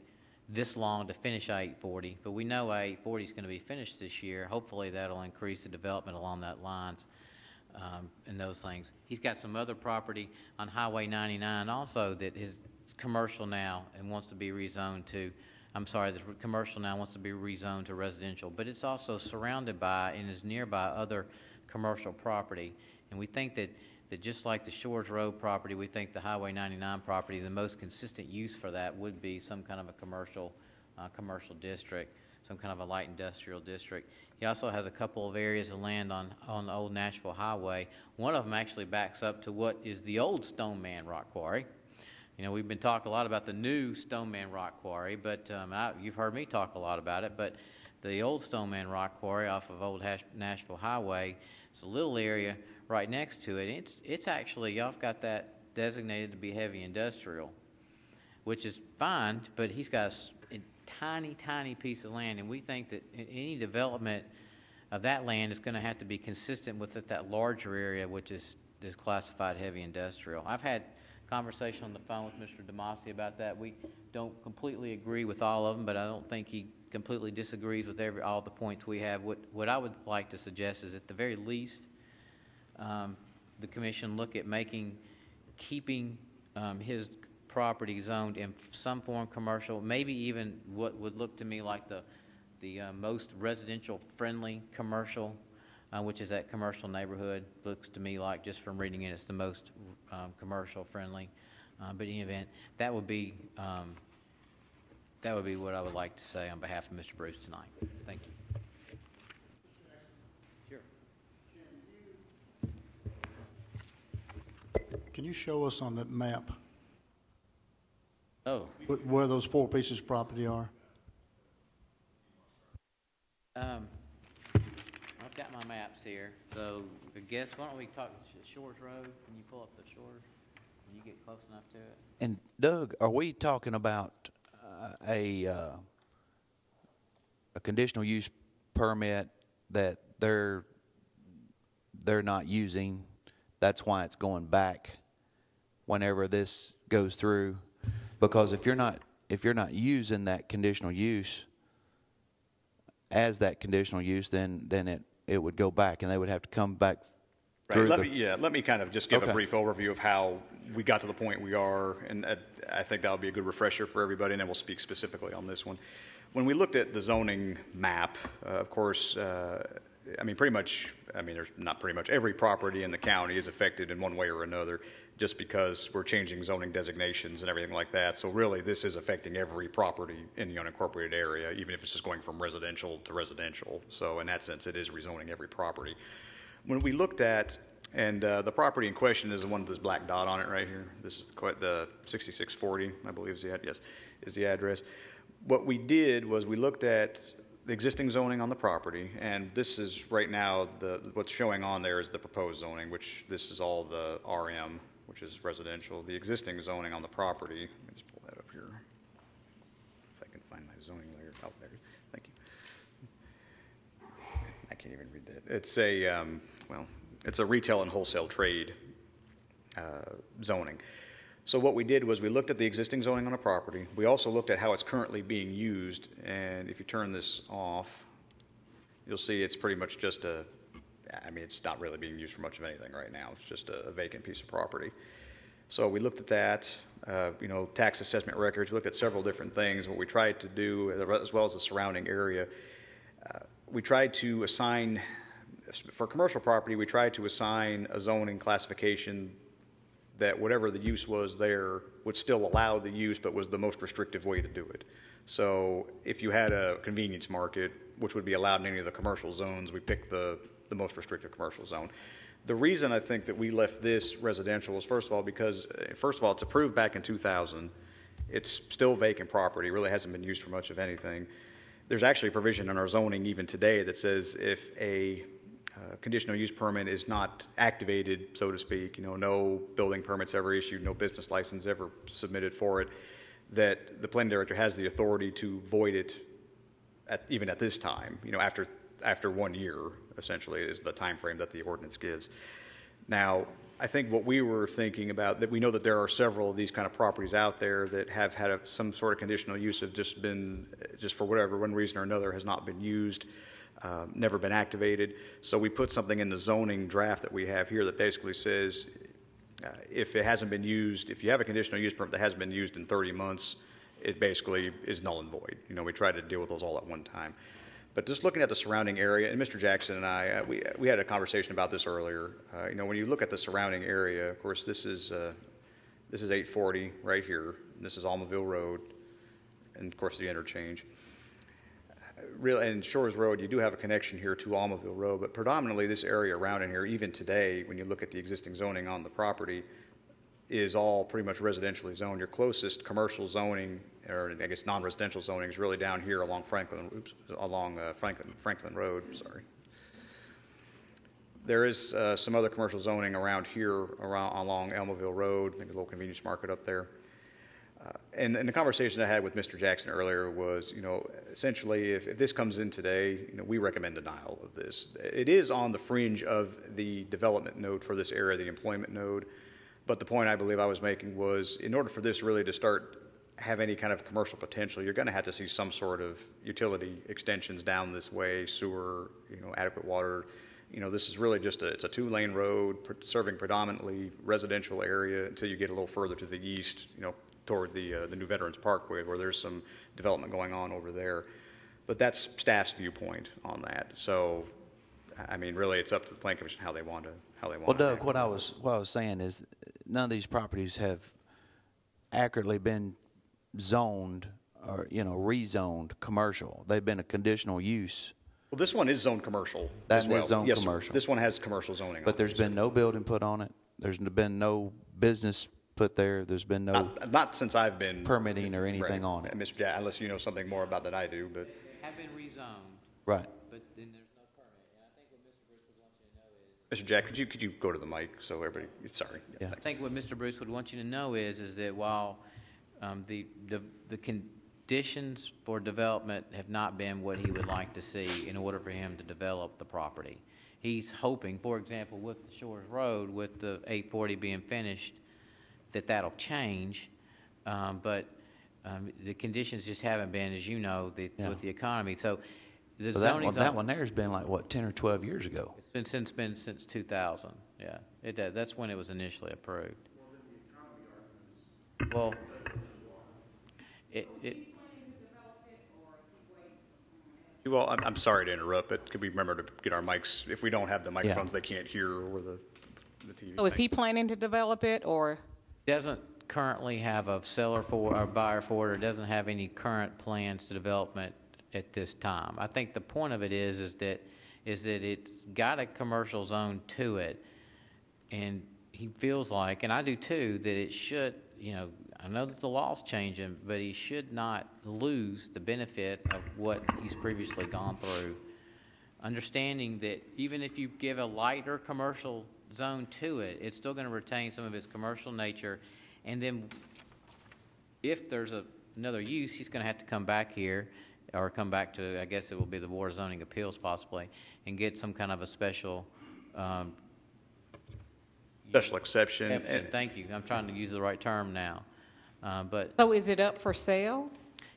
this long to finish 840, but we know 840 is going to be finished this year. Hopefully that'll increase the development along that lines and those things. He's got some other property on Highway 99 also that is commercial now and wants to be rezoned to, the commercial now wants to be rezoned to residential, but it's also surrounded by and is nearby other commercial property. And we think that just like the Shores Road property, we think the Highway 99 property, the most consistent use for that would be some kind of a commercial district, some kind of a light industrial district. He also has a couple of areas of land on the old Nashville Highway. One of them actually backs up to what is the old Stoneman Rock Quarry. You know, we've been talking a lot about the new Stoneman Rock Quarry, but you've heard me talk a lot about it, but the old Stoneman Rock Quarry off of old Nashville Highway, it's a little area right next to it. It's actually, y'all have got that designated to be heavy industrial, which is fine, but he's got a tiny piece of land, and we think that any development of that land is going to have to be consistent with that larger area, which is classified heavy industrial. I've had conversation on the phone with Mr. DeMasi about that. We don't completely agree with all of them, but I don't think he completely disagrees with all the points we have. What I would like to suggest is at the very least the commission look at keeping his property zoned in some form commercial, maybe even what would look to me like the most residential friendly commercial, which is that commercial neighborhood. Looks to me like, just from reading it, it's the most commercial friendly. But in any event, that would be That would be what I would like to say on behalf of Mr. Bruce tonight. Thank you. Can you show us on that map Oh, where those 4 pieces of property are? I've got my maps here. So I guess why don't we talk Shores Road? Can you pull up the Shores? Can you get close enough to it? And Doug, are we talking about a conditional use permit that they're not using? That's why it's going back whenever this goes through. Because if you're not using that conditional use as that conditional use, then it would go back, and they would have to come back through. Right. Let me kind of just give Okay. a brief overview of how we got to the point we are, and I think that'll be a good refresher for everybody, and then we'll speak specifically on this one. When we looked at the zoning map, of course, there's not pretty much every property in the county is affected in one way or another, just because we're changing zoning designations and everything like that. So really, this is affecting every property in the unincorporated area, even if it's just going from residential to residential. So in that sense, it is rezoning every property. When we looked at, and the property in question is the one with this black dot on it right here. This is the 6640, I believe is the address. What we did was we looked at the existing zoning on the property, and this is right now, what's showing on there is the proposed zoning, which this is all the RM, which is residential. The existing zoning on the property, let me just pull that up here. If I can find my zoning layer out there. Thank you. I can't even read that. It's a retail and wholesale trade zoning. So what we did was we looked at the existing zoning on a property. We also looked at how it's currently being used, and if you turn this off, you'll see it's pretty much just it's not really being used for much of anything right now. It's just a vacant piece of property. So we looked at that, tax assessment records. We looked at several different things. What we tried to do, as well as the surrounding area, we tried to assign, for commercial property, we tried to assign a zoning classification that whatever the use was there would still allow the use, but was the most restrictive way to do it. So if you had a convenience market, which would be allowed in any of the commercial zones, we picked the most restrictive commercial zone. The reason I think that we left this residential is, first of all, it's approved back in 2000. It's still vacant property, really hasn't been used for much of anything. There's actually a provision in our zoning even today that says if a conditional use permit is not activated, so to speak, no building permits ever issued, no business license ever submitted for it, that the planning director has the authority to void it even at this time, after 1 year, essentially, is the time frame that the ordinance gives. Now, I think what we were thinking about, that we know that there are several of these kind of properties out there that have had some sort of conditional use, have just for whatever one reason or another has not been used, never been activated. So we put something in the zoning draft that we have here that basically says if it hasn't been used, if you have a conditional use permit that hasn't been used in 30 months, it basically is null and void. We tried to deal with those all at one time. But just looking at the surrounding area, and Mr. Jackson and I, we had a conversation about this earlier. When you look at the surrounding area, of course, this is 840 right here. This is Almaville Road, and of course the interchange. And Shores Road, you do have a connection here to Almaville Road, but predominantly this area around in here, even today, when you look at the existing zoning on the property, is all pretty much residentially zoned. Your closest commercial zoning, or I guess non-residential zoning, is really down here along Franklin Road. Sorry. There is some other commercial zoning around here, along Almaville Road. I think a little convenience market up there. And the conversation I had with Mr. Jackson earlier was, essentially, if this comes in today, we recommend denial of this. It is on the fringe of the development node for this area, the employment node. But the point I believe I was making was, in order for this really to have any kind of commercial potential, you're going to have to see some sort of utility extensions down this way, sewer, adequate water. This is really it's a 2-lane road serving predominantly residential area until you get a little further to the east, toward the New Veterans Parkway, where there's some development going on over there. But that's staff's viewpoint on that. So, really, it's up to the Planning Commission how they want to. Well, Doug, what I was saying is, none of these properties have accurately been zoned or, rezoned commercial. They've been a conditional use. Well, this one is zoned commercial That as well. is zoned Yes, sir. commercial. This one has commercial zoning. But there's been no building put on it. There's been no business put there. There's been no Not since I've been permitting or anything right, on it. Mr. Jack, unless you know something more about that I do, but They have been rezoned, Right. but then there's no permit. And I think what Mr. Bruce would want you to know is, Mr. Jack, could you go to the mic so everybody? Sorry. Yeah. I Thanks. think what Mr. Bruce would want you to know is that while the conditions for development have not been what he would like to see in order for him to develop the property, he's hoping, for example, with the Shores Road, with the 840 being finished, that'll change. But the conditions just haven't been, as you know, with the economy. So the So zoning that one there has been like, what, 10 or 12 years ago? it's been since 2000. Yeah, that's when it was initially approved. Well, Well, I'm sorry to interrupt, but could we remember to get our mics? If we don't have the microphones, they can't hear over the TV. So is he planning to develop it, or? doesn't currently have a seller for or buyer for it, or doesn't have any current plans to development at this time. I think the point of it is that it's got a commercial zone to it, and he feels like, and I do too, that it should, I know that the law's changing, but he should not lose the benefit of what he's previously gone through. Understanding that even if you give a lighter commercial zone to it, it's still going to retain some of its commercial nature. And then if there's another use, he's going to have to come back here or come back to, I guess it will be the Board of Zoning Appeals possibly, and get some kind of a special exception. Thank you. I'm trying to use the right term now. But So is it up for sale?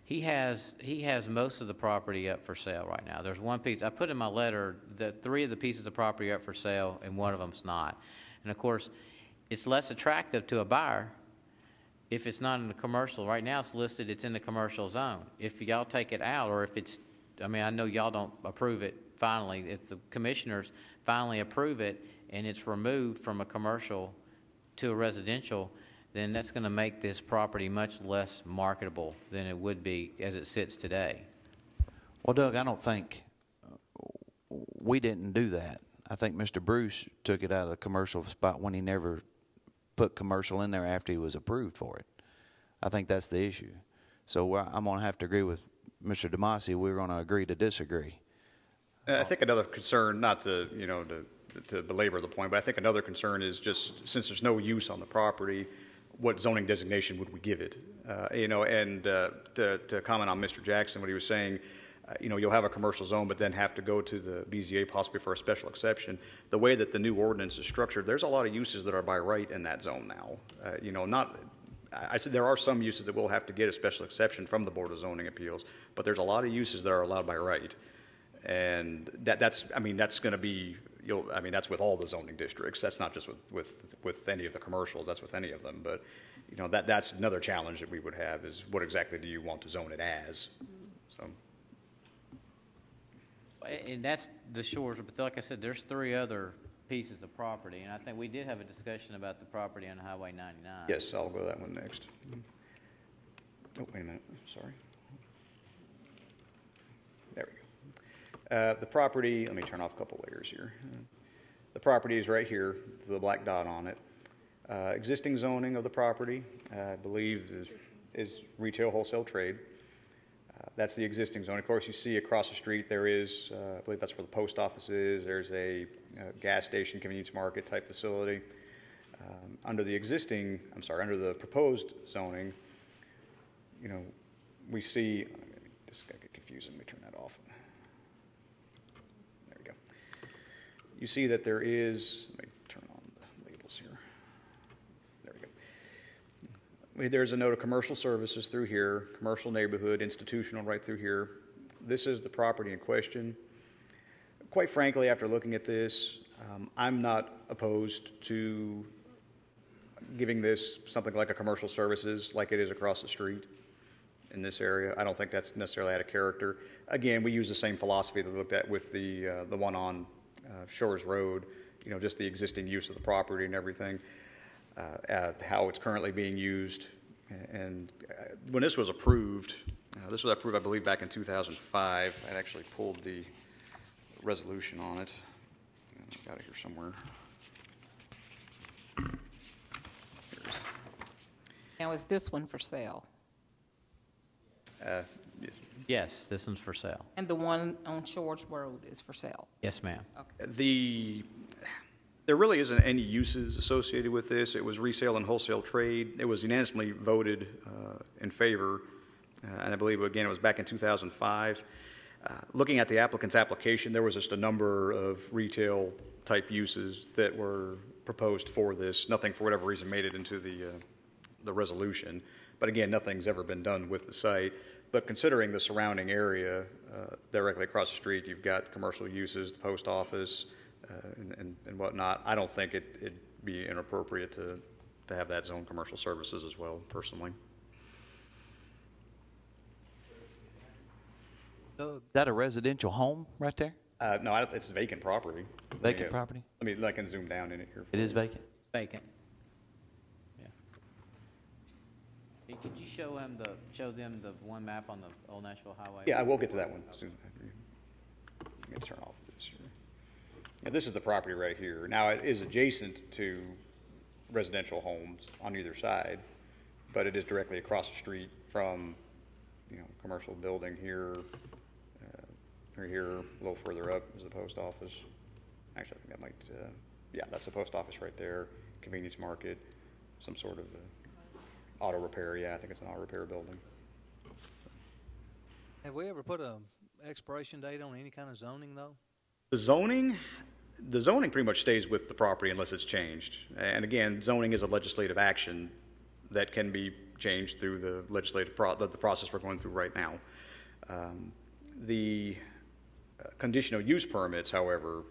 he has most of the property up for sale right now. There's one piece, I put in my letter that 3 of the pieces of property are up for sale and one of them's not. And of course, it's less attractive to a buyer if it's not in the commercial. Right now it's listed, it's in the commercial zone. If y'all take it out, or if it's, I know y'all don't approve it finally, if the commissioners finally approve it and it's removed from a commercial to a residential, then that's going to make this property much less marketable than it would be as it sits today. Well, Doug, I don't think we didn't do that. I think Mr. Bruce took it out of the commercial spot when he never put commercial in there after he was approved for it. I think that's the issue. So I'm going to have to agree with Mr. Demasi. We're going to agree to disagree. I think another concern, not to belabor the point, but I think another concern is just since there's no use on the property, what zoning designation would we give it? And to comment on Mr. Jackson, what he was saying, you'll have a commercial zone, but then have to go to the BZA possibly for a special exception. The way that the new ordinance is structured, there's a lot of uses that are by right in that zone now. I said there are some uses that will have to get a special exception from the Board of Zoning Appeals, but there's a lot of uses that are allowed by right. And that's going to be, that's with all the zoning districts. That's not just with any of the commercials. That's with any of them. But, that's another challenge that we would have is what exactly do you want to zone it as? So. And that's the Shores, but like I said, there's 3 other pieces of property, and I think we did have a discussion about the property on Highway 99. Yes, I'll go to that one next. Oh, wait a minute. Sorry. There we go. The property, let me turn off a couple layers here. The property is right here, the black dot on it. Existing zoning of the property, I believe, is retail wholesale trade. That's the existing zone. Of course, you see across the street there is, I believe that's where the post office is. There's a gas station, convenience market type facility. Under the proposed zoning, we see, this got confusing. Let me turn that off. There we go. You see that there is, let me turn on the labels here. There we go. There's a note of commercial services through here, commercial neighborhood, institutional right through here. This is the property in question. Quite frankly, after looking at this, I'm not opposed to giving this something like a commercial services like it is across the street in this area. I don't think that's necessarily out of character. Again, we use the same philosophy that we looked at with the one on Shores Road, just the existing use of the property and everything, how it's currently being used. And when this was approved, This was approved, I believe, back in 2005. I actually pulled the resolution on it. I've got it here somewhere. Now, is this one for sale? Yes, this one's for sale. And the one on Shores Road is for sale? Yes, ma'am. There really isn't any uses associated with this. It was resale and wholesale trade. It was unanimously voted in favor, and I believe, again, it was back in 2005. Looking at the applicant's application, there was just a number of retail-type uses that were proposed for this. Nothing, for whatever reason, made it into the resolution. But again, nothing's ever been done with the site. But considering the surrounding area, directly across the street, you've got commercial uses, the post office, and whatnot. I don't think it'd be inappropriate to have that zone commercial services as well, personally. Is that a residential home right there? No, it's vacant property. Vacant property? I can zoom down in it here. It is vacant? Vacant. Yeah. Hey, could you show them the one map on the Old Nashville Highway? Yeah, I will get to that one soon. I'm going to turn off this here. Yeah, this is the property right here. Now, it is adjacent to residential homes on either side, but it is directly across the street from, commercial building here. Here, a little further up is the post office. Actually, I think that might, yeah, that's the post office right there. Convenience market, some sort of auto repair. Yeah, I think it's an auto repair building. Have we ever put an expiration date on any kind of zoning, though? The zoning pretty much stays with the property unless it's changed. And again, zoning is a legislative action that can be changed through the legislative the process we're going through right now. The conditional use permits, however,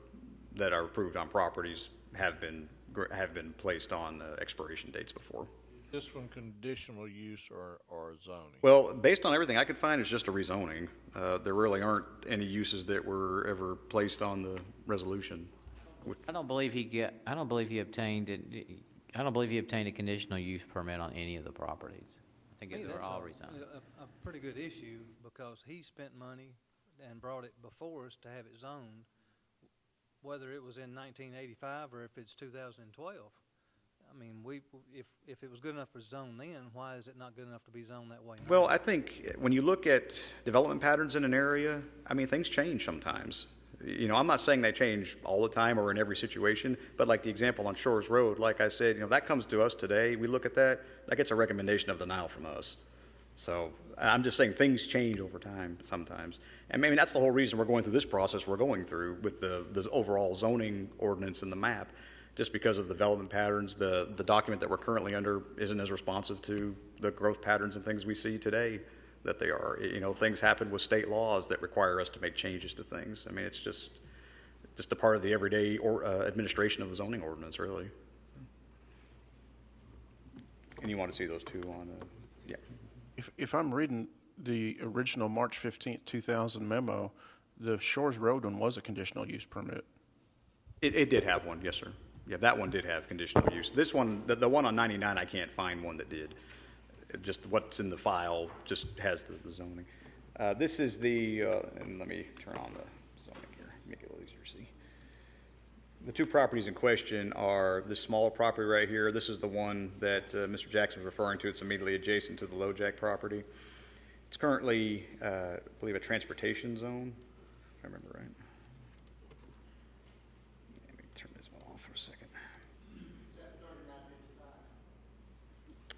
that are approved on properties have been placed on expiration dates before. This one conditional use or zoning? Well, based on everything I could find, it's just a rezoning. There really aren't any uses that were ever placed on the resolution. I don't believe he obtained a conditional use permit on any of the properties. I think they were all rezoned. A pretty good issue because he spent money and brought it before us to have it zoned, whether it was in 1985 or if it's 2012. I mean, if it was good enough for zone then, why is it not good enough to be zoned that way now? Well, I think when you look at development patterns in an area, I mean, things change sometimes. I'm not saying they change all the time or in every situation, but like the example on Shores Road, like I said, that comes to us today. We look at that gets a recommendation of denial from us. So I'm just saying things change over time sometimes. And maybe that's the whole reason we're going through this process we're going through with the overall zoning ordinance and the map. Just because of the development patterns, the document that we're currently under isn't as responsive to the growth patterns and things we see today that they are. Things happen with state laws that require us to make changes to things. I mean, it's just a part of the everyday administration of the zoning ordinance, really. And you want to see those two on, yeah. If I'm reading the original March 15th, 2000 memo, the Shores Road one was a conditional use permit. It did have one, yes, sir. Yeah, that one did have conditional use. This one, the one on 99, I can't find one that did. Just what's in the file just has the zoning. This is and let me turn on the zoning here, make it a little easier to see. The two properties in question are this smaller property right here. This is the one that Mr. Jackson was referring to. It's immediately adjacent to the LoJack property. It's currently, I believe, a transportation zone, if I remember right. Let me turn this one off for a second.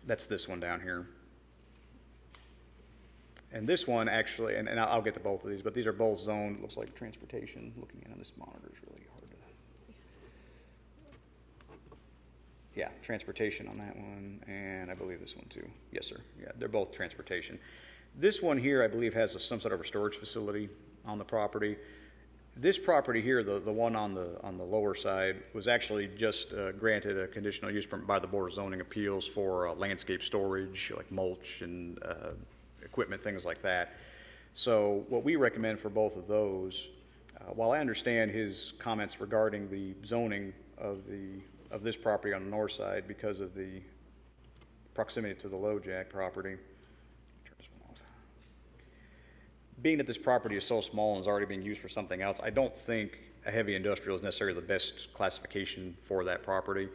That's this one down here. And this one actually, and I'll get to both of these, but these are both zoned. It looks like transportation. Looking in on this monitor is really hard to. Yeah, transportation on that one, and I believe this one too. Yes, sir. Yeah, they're both transportation. This one here, I believe, has some sort of a storage facility on the property. This property here, the one on the lower side, was actually just granted a conditional use permit by the Board of Zoning Appeals for landscape storage, like mulch and equipment, things like that. So what we recommend for both of those, while I understand his comments regarding the zoning of this property on the north side because of the proximity to the LoJack property, turn this one off. being that this property is so small and is already being used for something else, I don't think a heavy industrial is necessarily the best classification for that property.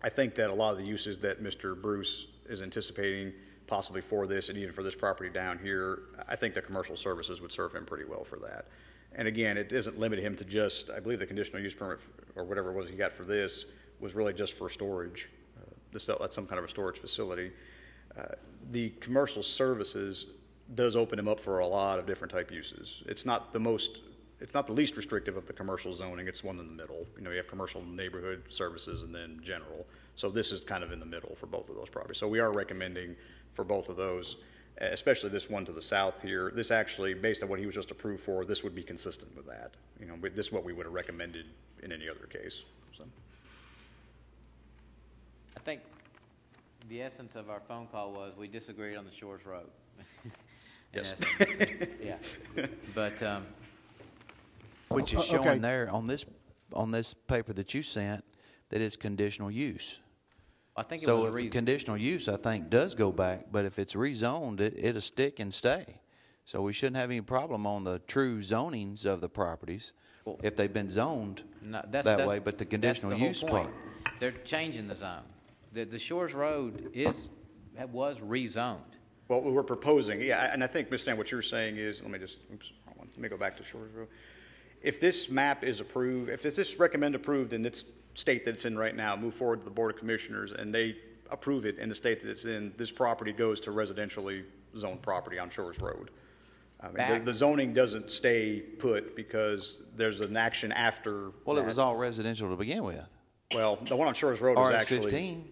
I think that a lot of the uses that Mr. Bruce is anticipating possibly for this and even for this property down here, I think the commercial services would serve him pretty well for that. And again, it doesn't limit him to just, I believe the conditional use permit or whatever it was he got for this was really just for storage. That's some kind of a storage facility. The commercial services does open him up for a lot of different type uses. It's not the least restrictive of the commercial zoning. It's one in the middle. You know, you have commercial neighborhood services and then general. So this is kind of in the middle for both of those properties. So we are recommending for both of those, especially this one to the south here. This actually, based on what he was just approved for, this would be consistent with that. You know, this is what we would have recommended in any other case. So. I think the essence of our phone call was we disagreed on the Shores Road. Yes. Yeah. But which is showing there on this paper that you sent that it's conditional use. I think so if conditional use, I think, does go back, but if it's rezoned, it'll stick and stay. So we shouldn't have any problem on the true zonings of the properties if they've been zoned that way. But the conditional use part, they're changing the zone. The Shores Road was rezoned. Well, we're proposing, yeah, and I think, Ms. Stan, what you're saying is, let me go back to Shores Road. If this map is approved, if it's this recommend approved in its state that it's in right now, move forward to the Board of Commissioners, and they approve it in the state that it's in, this property goes to residentially zoned property on Shores Road. I mean, the zoning doesn't stay put because there's an action after. Well, it was all residential to begin with. Well, the one on Shores Road is actually. RS-15.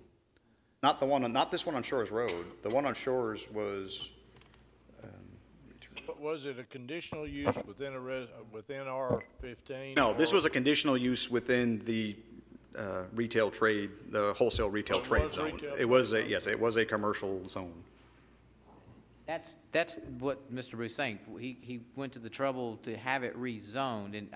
Not this one on Shores Road. The one on Shores was. Was it a conditional use within within R-15? No, this was a conditional use within the retail trade, the wholesale retail trade zone. It was a commercial zone. That's what Mr. Bruce is saying. He went to the trouble to have it rezoned, and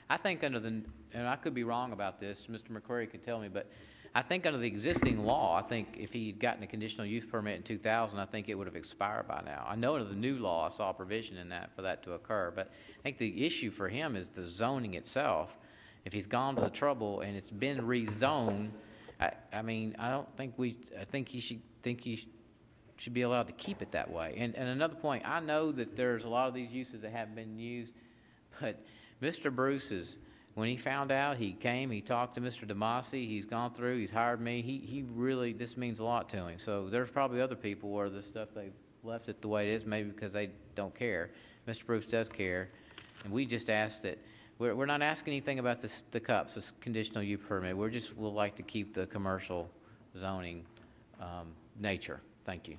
I think and I could be wrong about this. Mr. McCreary could tell me, but I think under the existing law, I think if he had gotten a conditional use permit in 2000, I think it would have expired by now. I know under the new law, I saw a provision in that for that to occur, but I think the issue for him is the zoning itself. If he's gone to the trouble and it's been rezoned, I think he should be allowed to keep it that way. And another point, I know that there's a lot of these uses that have been used, but Mr. Bruce's, when he found out, he came, he talked to Mr. DeMasi, he's gone through, he's hired me. He really, this means a lot to him. So there's probably other people where this stuff, they've left it the way it is, maybe because they don't care. Mr. Bruce does care. And we just ask that, we're not asking anything about the cups, this conditional use permit. We'll like to keep the commercial zoning nature. Thank you.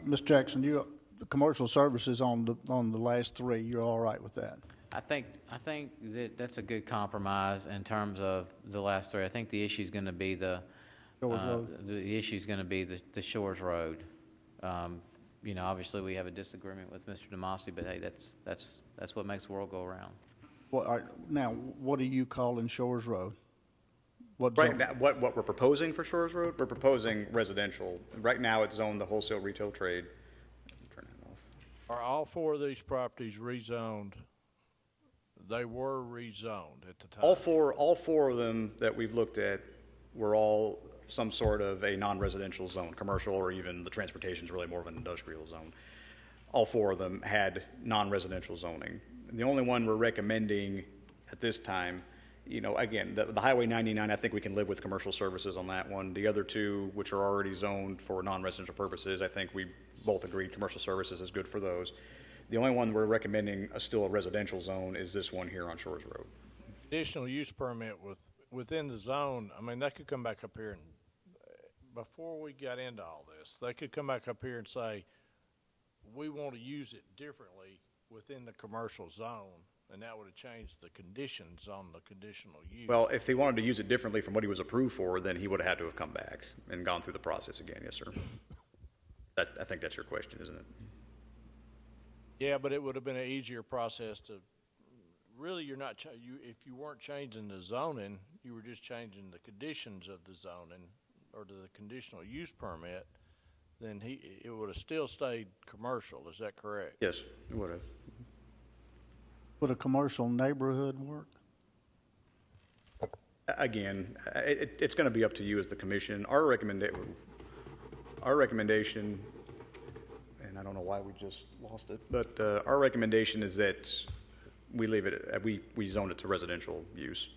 Ms. Jackson, the commercial services on the last three, you're all right with that? I think that's a good compromise in terms of the last three. I think the issue is going to be the Shores Road. Obviously we have a disagreement with Mr. DeMasi, but hey, that's what makes the world go around. Now, what are you calling Shores Road? What we're proposing for Shores Road? We're proposing residential. Right now, it's zoned the wholesale retail trade. Turn that off. Are all four of these properties rezoned? They were rezoned at the time. All four of them that we've looked at were all some sort of a non-residential zone, commercial, or even the transportation is really more of an industrial zone. All four of them had non-residential zoning. The only one we're recommending at this time, again, the Highway 99, I think we can live with commercial services on that one. The other two, which are already zoned for non-residential purposes, I think we both agreed commercial services is good for those. The only one we're recommending still a residential zone is this one here on Shores Road. Conditional use permit within the zone, I mean, they could come back up here and, before we got into all this, they could come back up here and say, we want to use it differently within the commercial zone, and that would have changed the conditions on the conditional use. Well, if he wanted to use it differently from what he was approved for, then he would have had to have come back and gone through the process again. Yes, sir. I think that's your question, isn't it? Yeah, but it would have been an easier process to really. If you weren't changing the zoning, you were just changing the conditions of the zoning or the conditional use permit. then it would have still stayed commercial. Is that correct? Yes, it would have. Would a commercial neighborhood work? Again, it's going to be up to you as the commission. Our recommendation, and I don't know why we just lost it, but our recommendation is that we leave it, we zone it to residential use.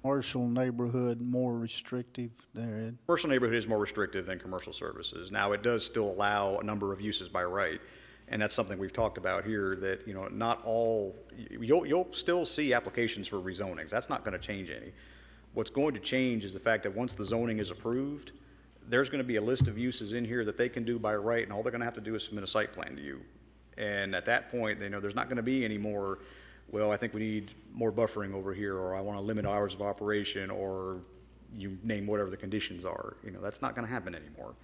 Commercial neighborhood more restrictive there, Ed? Commercial neighborhood is more restrictive than commercial services. Now, it does still allow a number of uses by right, and that's something we've talked about here, that, you know, not all, you'll still see applications for rezonings. That's not going to change any. What's going to change is the fact that once the zoning is approved, there's going to be a list of uses in here that they can do by right, and all they're going to have to do is submit a site plan to you. And at that point, they know there's not going to be any more, well, I think we need more buffering over here, or I want to limit hours of operation, or you name whatever the conditions are. You know, that's not going to happen anymore.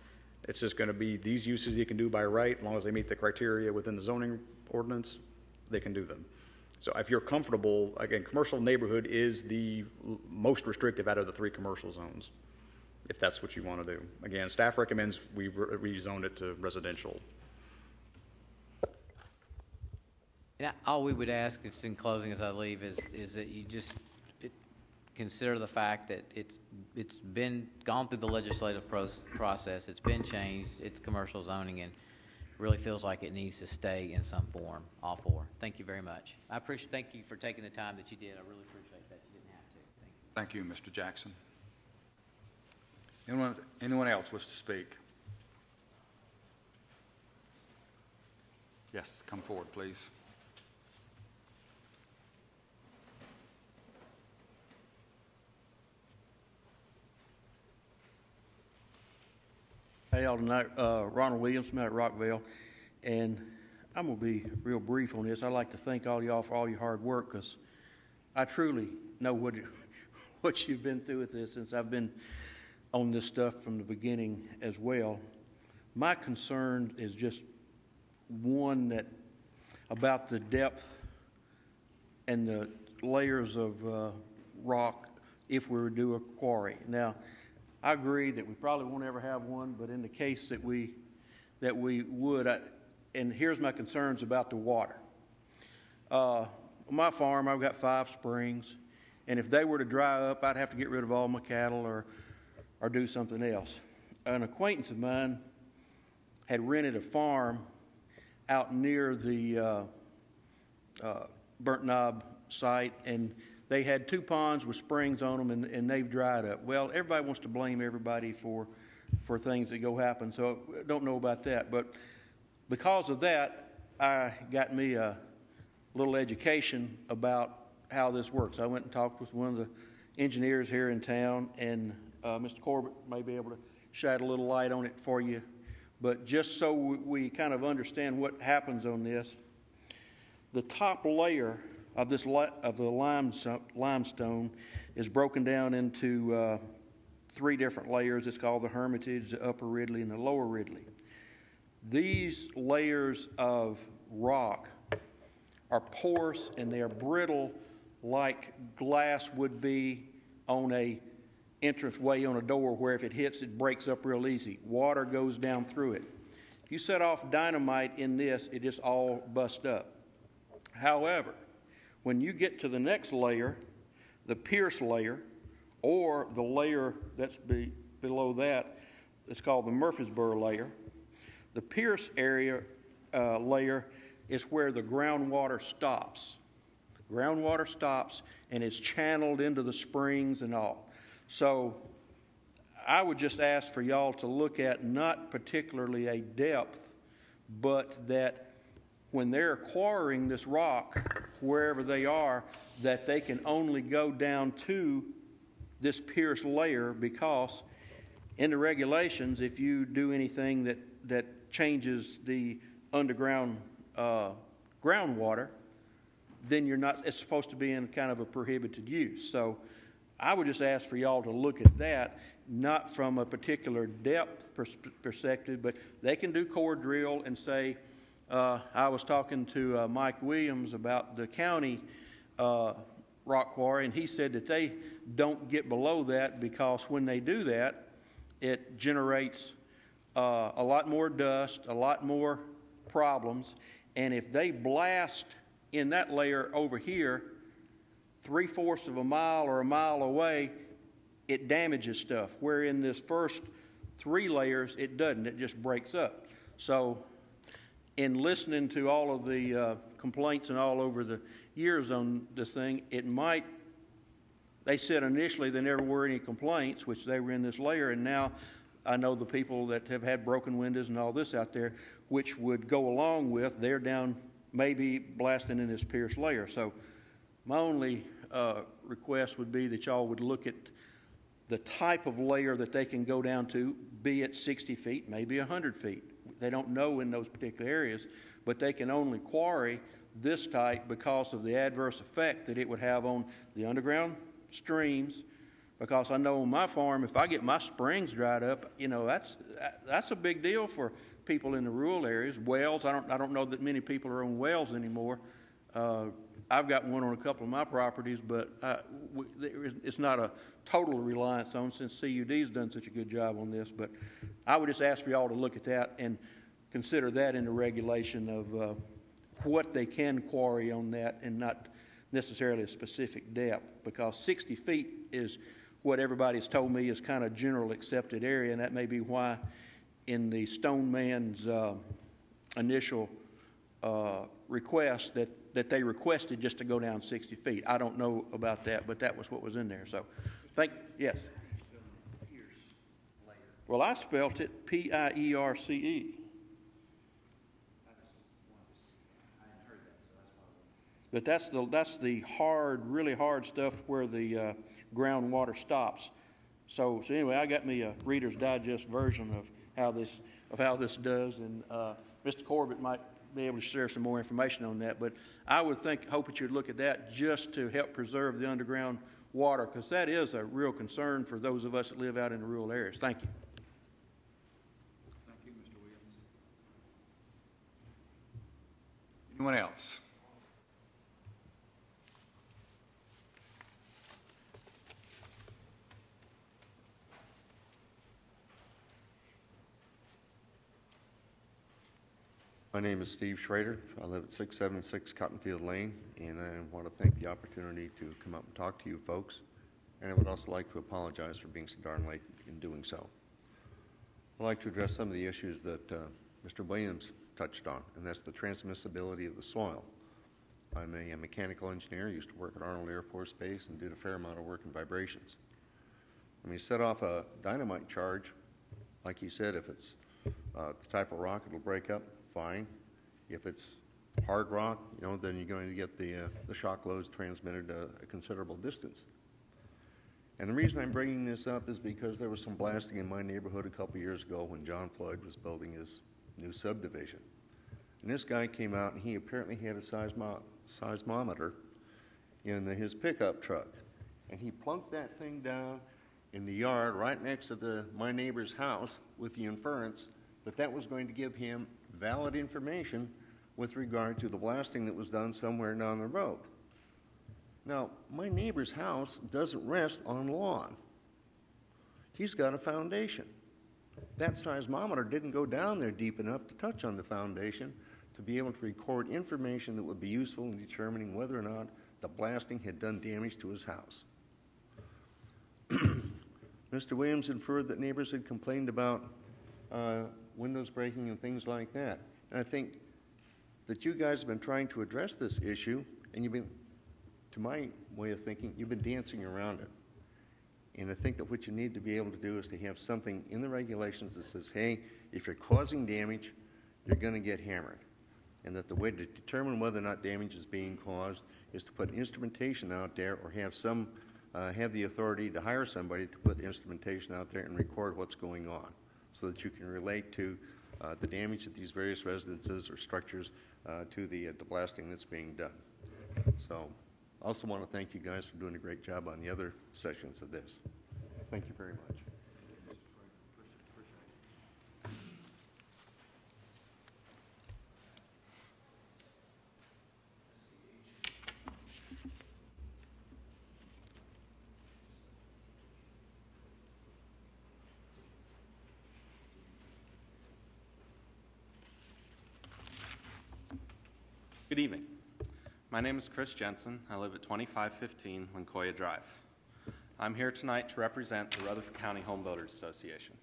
It's just going to be these uses you can do by right, as long as they meet the criteria within the zoning ordinance, they can do them. So if you're comfortable, again, commercial neighborhood is the most restrictive out of the 3 commercial zones, if that's what you want to do. Again, staff recommends we rezone it to residential. Yeah, all we would ask, if in closing as I leave, is that you just consider the fact that it's been gone through the legislative process, it's been changed, it's commercial zoning, and really feels like it needs to stay in some form. All 4. Thank you very much. Thank you for taking the time that you did. I really appreciate that. You didn't have to. Thank you. Thank you, Mr. Jackson. Anyone else wish to speak? Yes, come forward, please. Hey, y'all tonight, Ronald Williams from out at Rockville, and I'm going to be real brief on this. I'd like to thank all y'all for all your hard work, because I truly know what you've been through with this since I've been on this stuff from the beginning as well. My concern is just one that about the depth and the layers of rock if we were to do a quarry. Now, I agree that we probably won't ever have one, but in the case that we would, and here's my concerns about the water. On my farm, I've got 5 springs, and if they were to dry up, I'd have to get rid of all my cattle or do something else. An acquaintance of mine had rented a farm out near the Burnt Knob site, and they had 2 ponds with springs on them, and they've dried up. Well, everybody wants to blame everybody for things that go happen, so I don't know about that. But because of that, I got me a little education about how this works. I went and talked with one of the engineers here in town, and Mr. Corbett may be able to shed a little light on it for you. But just so we kind of understand what happens on this, the top layer of the limestone is broken down into 3 different layers. It's called the Hermitage, the Upper Ridley, and the Lower Ridley. These layers of rock are porous and they are brittle, like glass would be on a entranceway on a door, where if it hits, it breaks up real easy. Water goes down through it. If you set off dynamite in this, it just all busts up. However, when you get to the next layer, the Pierce layer, or the layer that's below that, it's called the Murfreesboro layer. The Pierce area layer is where the groundwater stops. The groundwater stops and is channeled into the springs and all. So I would just ask for y'all to look at not particularly a depth, but that when they're acquiring this rock, wherever they are, that they can only go down to this Pierce layer, because in the regulations, if you do anything that changes the underground groundwater, then it's supposed to be in kind of a prohibited use. So I would just ask for y'all to look at that, not from a particular depth perspective, but they can do core drill and say, I was talking to Mike Williams about the county rock quarry, and he said that they don't get below that because when they do that, it generates a lot more dust, a lot more problems. And if they blast in that layer over here, 3/4 of a mile or a mile away, it damages stuff. Where in this first 3 layers, it doesn't. It just breaks up. So in listening to all of the complaints and all over the years on this thing, it might, they said initially there never were any complaints, which they were in this layer, and now I know the people that have had broken windows and all this out there, which would go along with, they're down maybe blasting in this pierced layer. So my only request would be that y'all would look at the type of layer that they can go down to, be it 60 feet, maybe 100 feet. They don't know in those particular areas, but they can only quarry this type because of the adverse effect that it would have on the underground streams. Because I know on my farm, if I get my springs dried up, you know, that's a big deal for people in the rural areas. Wells, I don't know that many people are on wells anymore. I've got one on a couple of my properties, but it's not a total reliance on, since CUD's done such a good job on this. But I would just ask for y'all to look at that and consider that in the regulation of what they can quarry on that, and not necessarily a specific depth, because 60 feet is what everybody's told me is kind of general accepted area, and that may be why in the Stone Man's initial request that they requested just to go down 60 feet. I don't know about that, but that was what was in there. So, yes. Well, I spelt it P-I-E-R-C-E. But that's the hard, really hard stuff where the groundwater stops. So anyway, I got me a Reader's Digest version of how this does, and Mr. Corbett might be able to share some more information on that. But I would hope that you'd look at that just to help preserve the underground water, because that is a real concern for those of us that live out in the rural areas. Thank you. Thank you, Mr. Williams. Anyone else? My name is Steve Schrader. I live at 676 Cottonfield Lane, and I want to thank the opportunity to come up and talk to you folks. And I would also like to apologize for being so darn late in doing so. I'd like to address some of the issues that Mr. Williams touched on, and that's the transmissibility of the soil. I'm a mechanical engineer, used to work at Arnold Air Force Base and did a fair amount of work in vibrations. When you set off a dynamite charge, like he said, if it's the type of rock, it'll break up. Fine. If it's hard rock, then you're going to get the shock loads transmitted a considerable distance. And the reason I'm bringing this up is because there was some blasting in my neighborhood a couple years ago when John Floyd was building his new subdivision. And this guy came out, and he apparently had a seismometer in his pickup truck. And he plunked that thing down in the yard right next to my neighbor's house with the inference that that was going to give him valid information with regard to the blasting that was done somewhere down the road. Now, my neighbor's house doesn't rest on lawn. He's got a foundation. That seismometer didn't go down there deep enough to touch on the foundation to be able to record information that would be useful in determining whether or not the blasting had done damage to his house. Mr. Williams inferred that neighbors had complained about windows breaking and things like that. And I think that you guys have been trying to address this issue, and you've been, to my way of thinking, you've been dancing around it. And I think that what you need to be able to do is to have something in the regulations that says, hey, if you're causing damage, you're going to get hammered. And that the way to determine whether or not damage is being caused is to put instrumentation out there, or have the authority to hire somebody to put the instrumentation out there and record what's going on, so that you can relate to the damage at these various residences or structures to the blasting that's being done. So I also want to thank you guys for doing a great job on the other sections of this. Thank you very much. Good evening. My name is Chris Jensen. I live at 2515 Lincoya Drive. I'm here tonight to represent the Rutherford County Home Builders Association.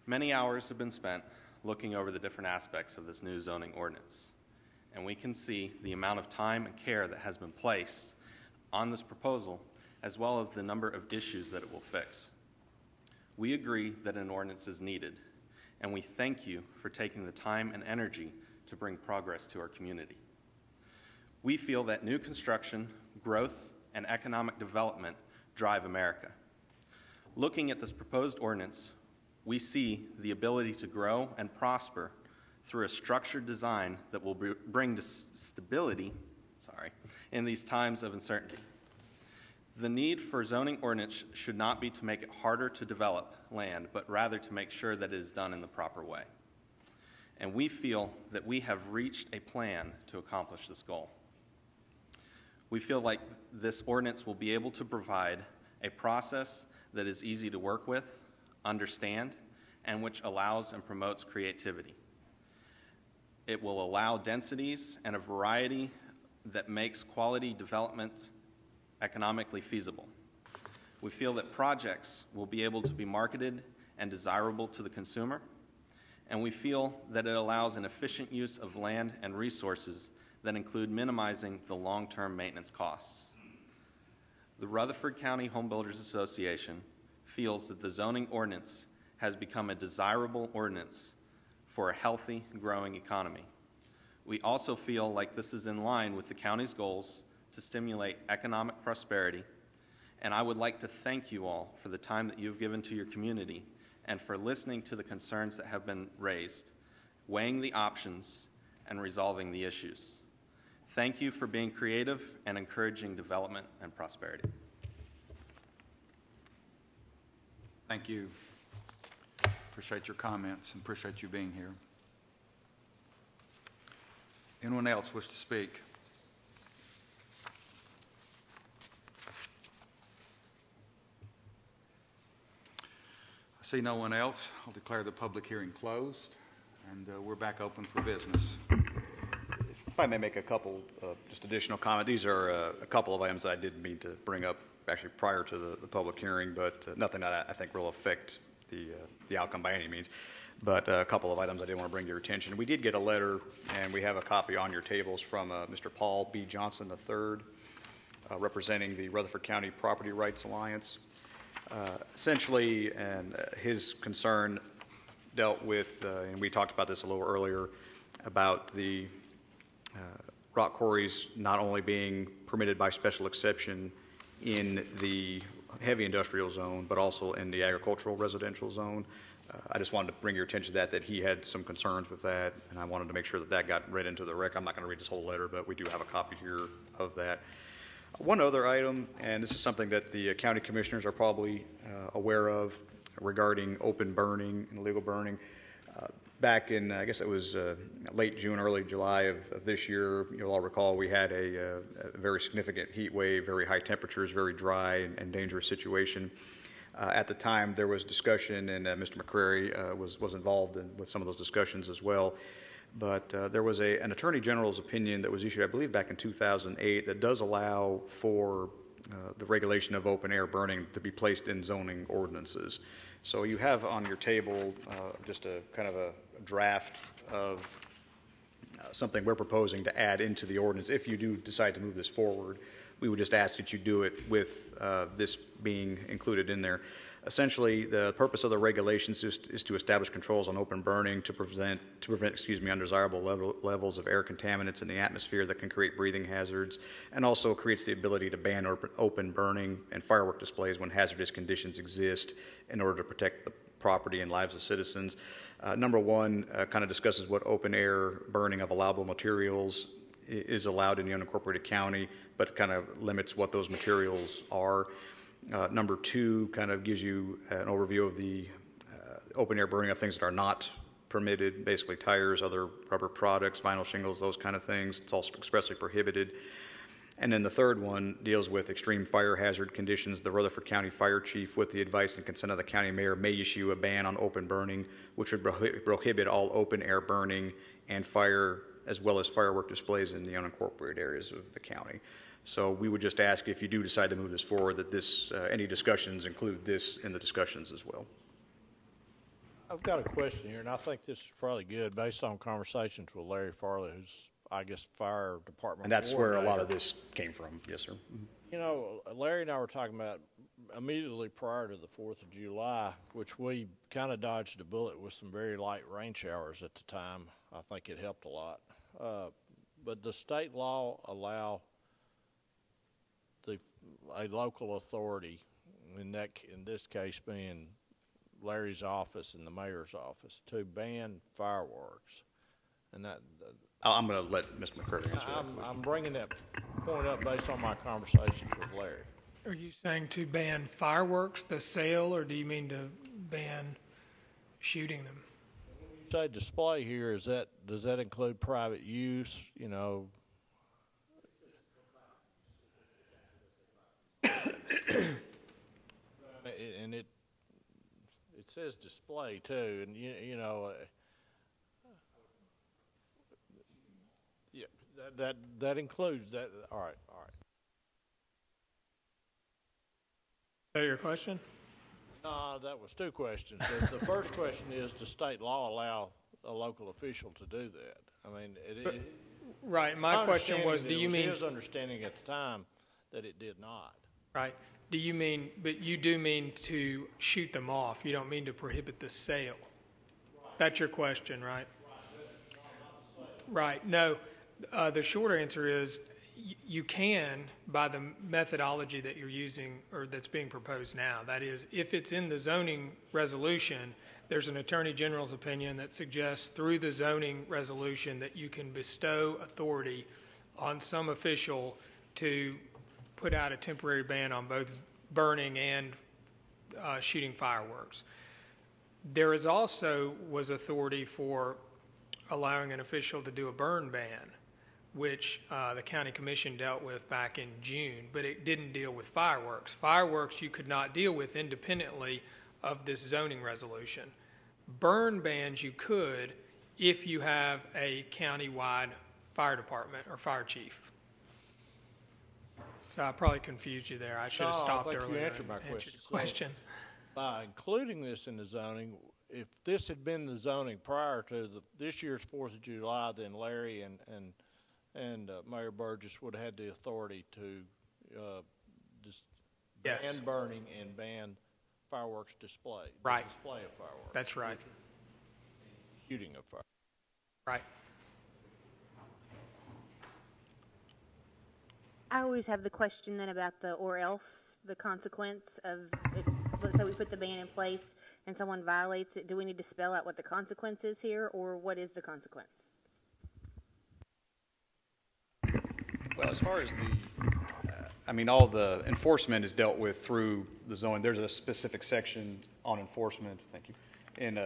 Many hours have been spent looking over the different aspects of this new zoning ordinance, and we can see the amount of time and care that has been placed on this proposal, as well as the number of issues that it will fix. We agree that an ordinance is needed, and we thank you for taking the time and energy to bring progress to our community. We feel that new construction, growth, and economic development drive America. Looking at this proposed ordinance, we see the ability to grow and prosper through a structured design that will bring stability in these times of uncertainty. The need for zoning ordinance should not be to make it harder to develop land, but rather to make sure that it is done in the proper way. And we feel that we have reached a plan to accomplish this goal. We feel like this ordinance will be able to provide a process that is easy to work with, understand, and which allows and promotes creativity. It will allow densities and a variety that makes quality development economically feasible. We feel that projects will be able to be marketed and desirable to the consumer, and we feel that it allows an efficient use of land and resources that include minimizing the long-term maintenance costs. The Rutherford County Home Builders Association feels that the zoning ordinance has become a desirable ordinance for a healthy, growing economy. We also feel like this is in line with the county's goals to stimulate economic prosperity, and I would like to thank you all for the time that you've given to your community and for listening to the concerns that have been raised, weighing the options, and resolving the issues. Thank you for being creative and encouraging development and prosperity. Thank you. Appreciate your comments and appreciate you being here. Anyone else wish to speak? I see no one else. I'll declare the public hearing closed, and we're back open for business. If I may make a couple just additional comments. These are a couple of items that I didn't mean to bring up actually prior to the public hearing, but nothing that I think will affect the outcome by any means. But a couple of items I did want to bring to your attention. We did get a letter, and we have a copy on your tables from Mr. Paul B. Johnson III, representing the Rutherford County Property Rights Alliance. Essentially, and his concern dealt with, and we talked about this a little earlier, about the rock quarries not only being permitted by special exception in the heavy industrial zone, but also in the agricultural residential zone. I just wanted to bring your attention to that he had some concerns with that, and I wanted to make sure that got read into the record. I'm not going to read this whole letter, but we do have a copy here of that. One other item, and this is something that the county commissioners are probably aware of regarding open burning and illegal burning. Back in, I guess it was late June, early July of this year, you'll all recall we had a very significant heat wave, very high temperatures, very dry and dangerous situation. At the time, there was discussion, and Mr. McCrary was involved with some of those discussions as well. But there was an Attorney General's opinion that was issued, I believe, back in 2008 that does allow for the regulation of open air burning to be placed in zoning ordinances. So you have on your table just a kind of a draft of something we're proposing to add into the ordinance. If you do decide to move this forward, we would just ask that you do it with this being included in there. Essentially, the purpose of the regulations is to establish controls on open burning to prevent undesirable levels of air contaminants in the atmosphere that can create breathing hazards, and also creates the ability to ban open burning and firework displays when hazardous conditions exist in order to protect the property and lives of citizens. Number one kind of discusses what open air burning of allowable materials is allowed in the unincorporated county, but kind of limits what those materials are. Number two kind of gives you an overview of the open air burning of things that are not permitted, basically tires, other rubber products, vinyl shingles, those kind of things. It's all expressly prohibited. And then the third one deals with extreme fire hazard conditions. The Rutherford County Fire Chief, with the advice and consent of the county mayor, may issue a ban on open burning, which would prohibit all open air burning and fire as well as firework displays in the unincorporated areas of the county. So we would just ask, if you do decide to move this forward, that this, any discussions include this in the discussions as well. I've got a question here, and I think this is probably good based on conversations with Larry Farley, who's, I guess, fire department. And that's where a lot of this came from. Yes, sir. You know, Larry and I were talking about immediately prior to the 4th of July, which we kind of dodged a bullet with some very light rain showers at the time. I think it helped a lot. But the state law allow a local authority, in this case being Larry's office and the mayor's office, to ban fireworks. And that I'm going to let Mr. McCurdy answer that. I'm bringing that point up based on my conversations with Larry. Are you saying to ban fireworks, the sale, or do you mean to ban shooting them? When you say display here, does that include private use? You know. And it says display too, and you know, yeah, that includes that. All right. Is that your question? No, that was two questions. The first question is, does state law allow a local official to do that? I mean, right. My question was, do you mean his understanding at the time that it did not? Right. Do you mean, but you do mean to shoot them off. You don't mean to prohibit the sale. Right. That's your question, right? Right. No, the short answer is you can, by the methodology that you're using or that's being proposed now. That is, if it's in the zoning resolution, there's an Attorney General's opinion that suggests through the zoning resolution that you can bestow authority on some official to put out a temporary ban on both burning and shooting fireworks. There is also was authority for allowing an official to do a burn ban, which the county commission dealt with back in June, but it didn't deal with fireworks. Fireworks you could not deal with independently of this zoning resolution. Burn bans you could if you have a county-wide fire department or fire chief. So I probably confused you there. I should have stopped earlier. You answered my question. So, by including this in the zoning, if this had been the zoning prior to this year's 4th of July, then Larry and Mayor Burgess would have had the authority to ban burning and ban fireworks display. Right. The display of fireworks. That's right. Shooting of fireworks. Right. I always have the question then about the or else, the consequence of, if, let's say we put the ban in place and someone violates it, do we need to spell out what the consequence is here, or what is the consequence? Well, as far as all the enforcement is dealt with through the zoning. There's a specific section on enforcement, thank you, in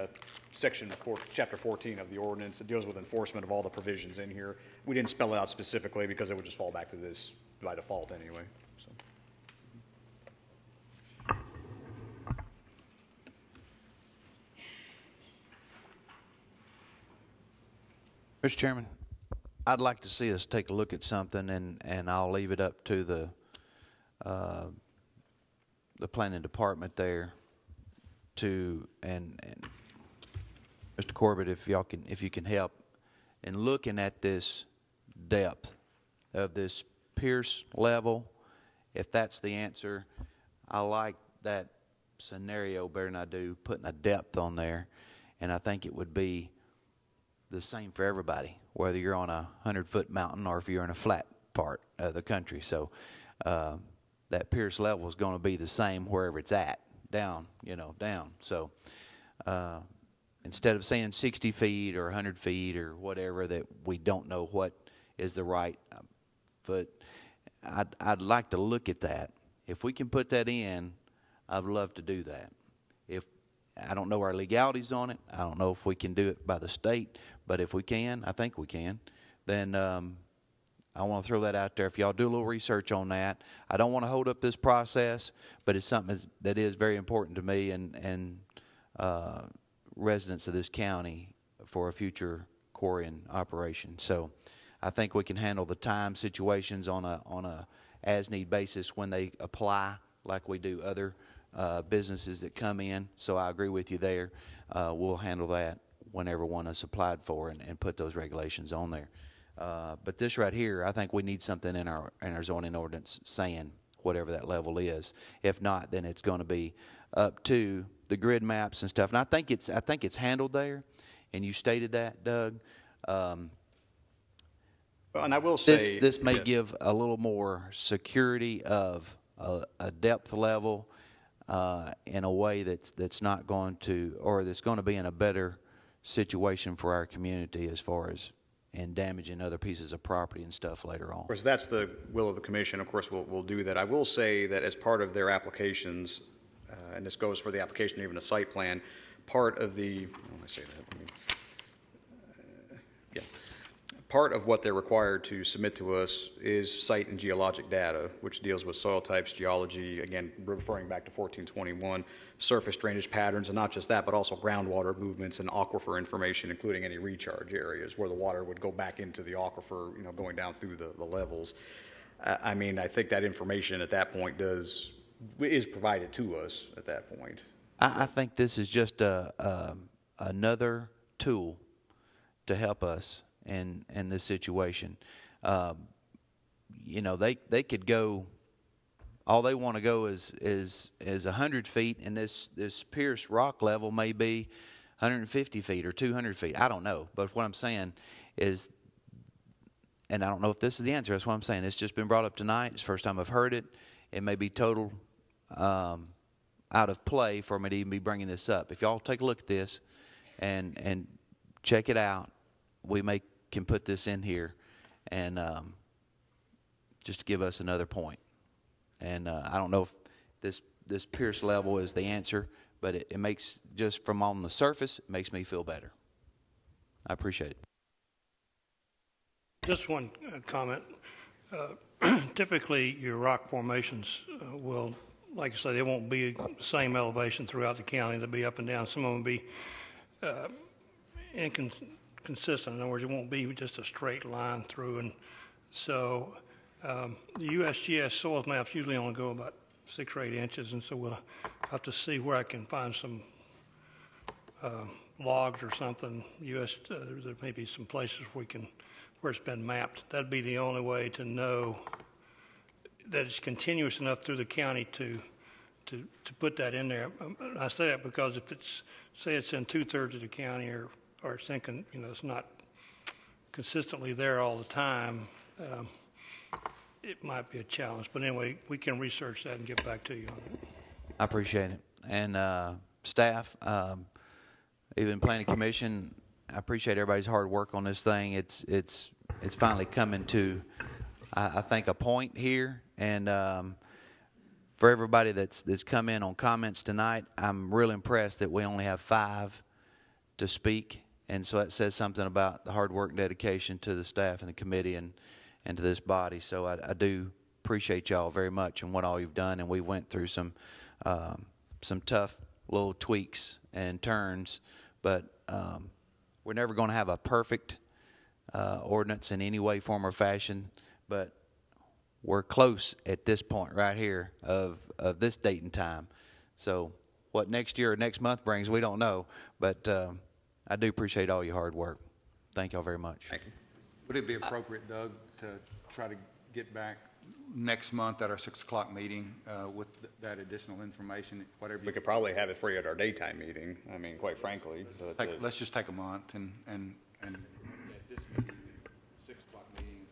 chapter 14 of the ordinance. It deals with enforcement of all the provisions in here. We didn't spell it out specifically because it would just fall back to this by default anyway. So. Mr. Chairman, I'd like to see us take a look at something, and I'll leave it up to the planning department there to and Mr. Corbett, if you can help in looking at this depth of this Pierce level. If that's the answer, I like that scenario better than I do putting a depth on there, and I think it would be the same for everybody, whether you're on a 100-foot mountain or if you're in a flat part of the country. So that Pierce level is going to be the same wherever it's at, down. So instead of saying 60 feet or 100 feet or whatever, that we don't know what is the right foot, I'd like to look at that. If we can put that in, I'd love to do that. If I don't know our legalities on it, I don't know if we can do it by the state, but if we can, I think we can, then I want to throw that out there. If y'all do a little research on that, I don't want to hold up this process, but it's something that is very important to me and residents of this county for a future quarrying operation. So I think we can handle the time situations on a as-need basis when they apply, like we do other businesses that come in. So I agree with you there. We'll handle that whenever one is applied for and put those regulations on there. But this right here, I think we need something in our zoning ordinance saying whatever that level is. If not, then it's going to be up to the grid maps and stuff. And I think it's handled there, and you stated that, Doug. And I will say this may give a little more security of a depth level in a way that's not going to, or that's going to be in a better situation for our community as far as and damaging other pieces of property and stuff later on. Of course, that's the will of the commission. Of course, we'll do that. I will say that as part of their applications, and this goes for the application, even a site plan, part of the, let me say that. Part of what they're required to submit to us is site and geologic data, which deals with soil types, geology, again, referring back to 1421, surface drainage patterns, and not just that, but also groundwater movements and aquifer information, including any recharge areas where the water would go back into the aquifer, going down through the levels. I mean, I think that information at that point is provided to us at that point. I think this is just another tool to help us in this situation. They could go, all they want to go is 100 feet, and this Pierce rock level may be 150 feet or 200 feet. I don't know. But what I'm saying is, and I don't know if this is the answer, that's what I'm saying. It's just been brought up tonight. It's the first time I've heard it. It may be total out of play for me to even be bringing this up. If y'all take a look at this and check it out, we can put this in here and just to give us another point. And I don't know if this Pierce level is the answer, but it makes, just from on the surface, it makes me feel better. I appreciate it. Just one comment. Typically, your rock formations will, like I say, they won't be the same elevation throughout the county. They'll be up and down. Some of them will be inconsistent. In other words, it won't be just a straight line through. And so the USGS soil maps usually only go about 6 or 8 inches, and so we'll have to see where I can find some logs or something. There may be some places where it's been mapped. That'd be the only way to know that it's continuous enough through the county to put that in there. I say that because if say it's in 2/3 of the county, or it's thinking, it's not consistently there all the time, it might be a challenge. But anyway, we can research that and get back to you on it. I appreciate it. And staff, even Planning Commission, I appreciate everybody's hard work on this thing. It's finally coming to, I think, a point here. And for everybody that's come in on comments tonight, I'm real impressed that we only have 5 to speak. And so that says something about the hard work and dedication to the staff and the committee and to this body. So I do appreciate y'all very much and what all you've done. And we went through some tough little tweaks and turns, but we're never going to have a perfect ordinance in any way, form, or fashion. But we're close at this point right here of this date and time. So what next year or next month brings, we don't know. But I do appreciate all your hard work. Thank y'all very much. Thank you. Would it be appropriate, Doug, to try to get back next month at our 6 o'clock meeting with that additional information, whatever? We could probably have it for you at our daytime meeting, I mean, quite frankly. Let's just take a month and at this meeting, 6 o'clock meeting.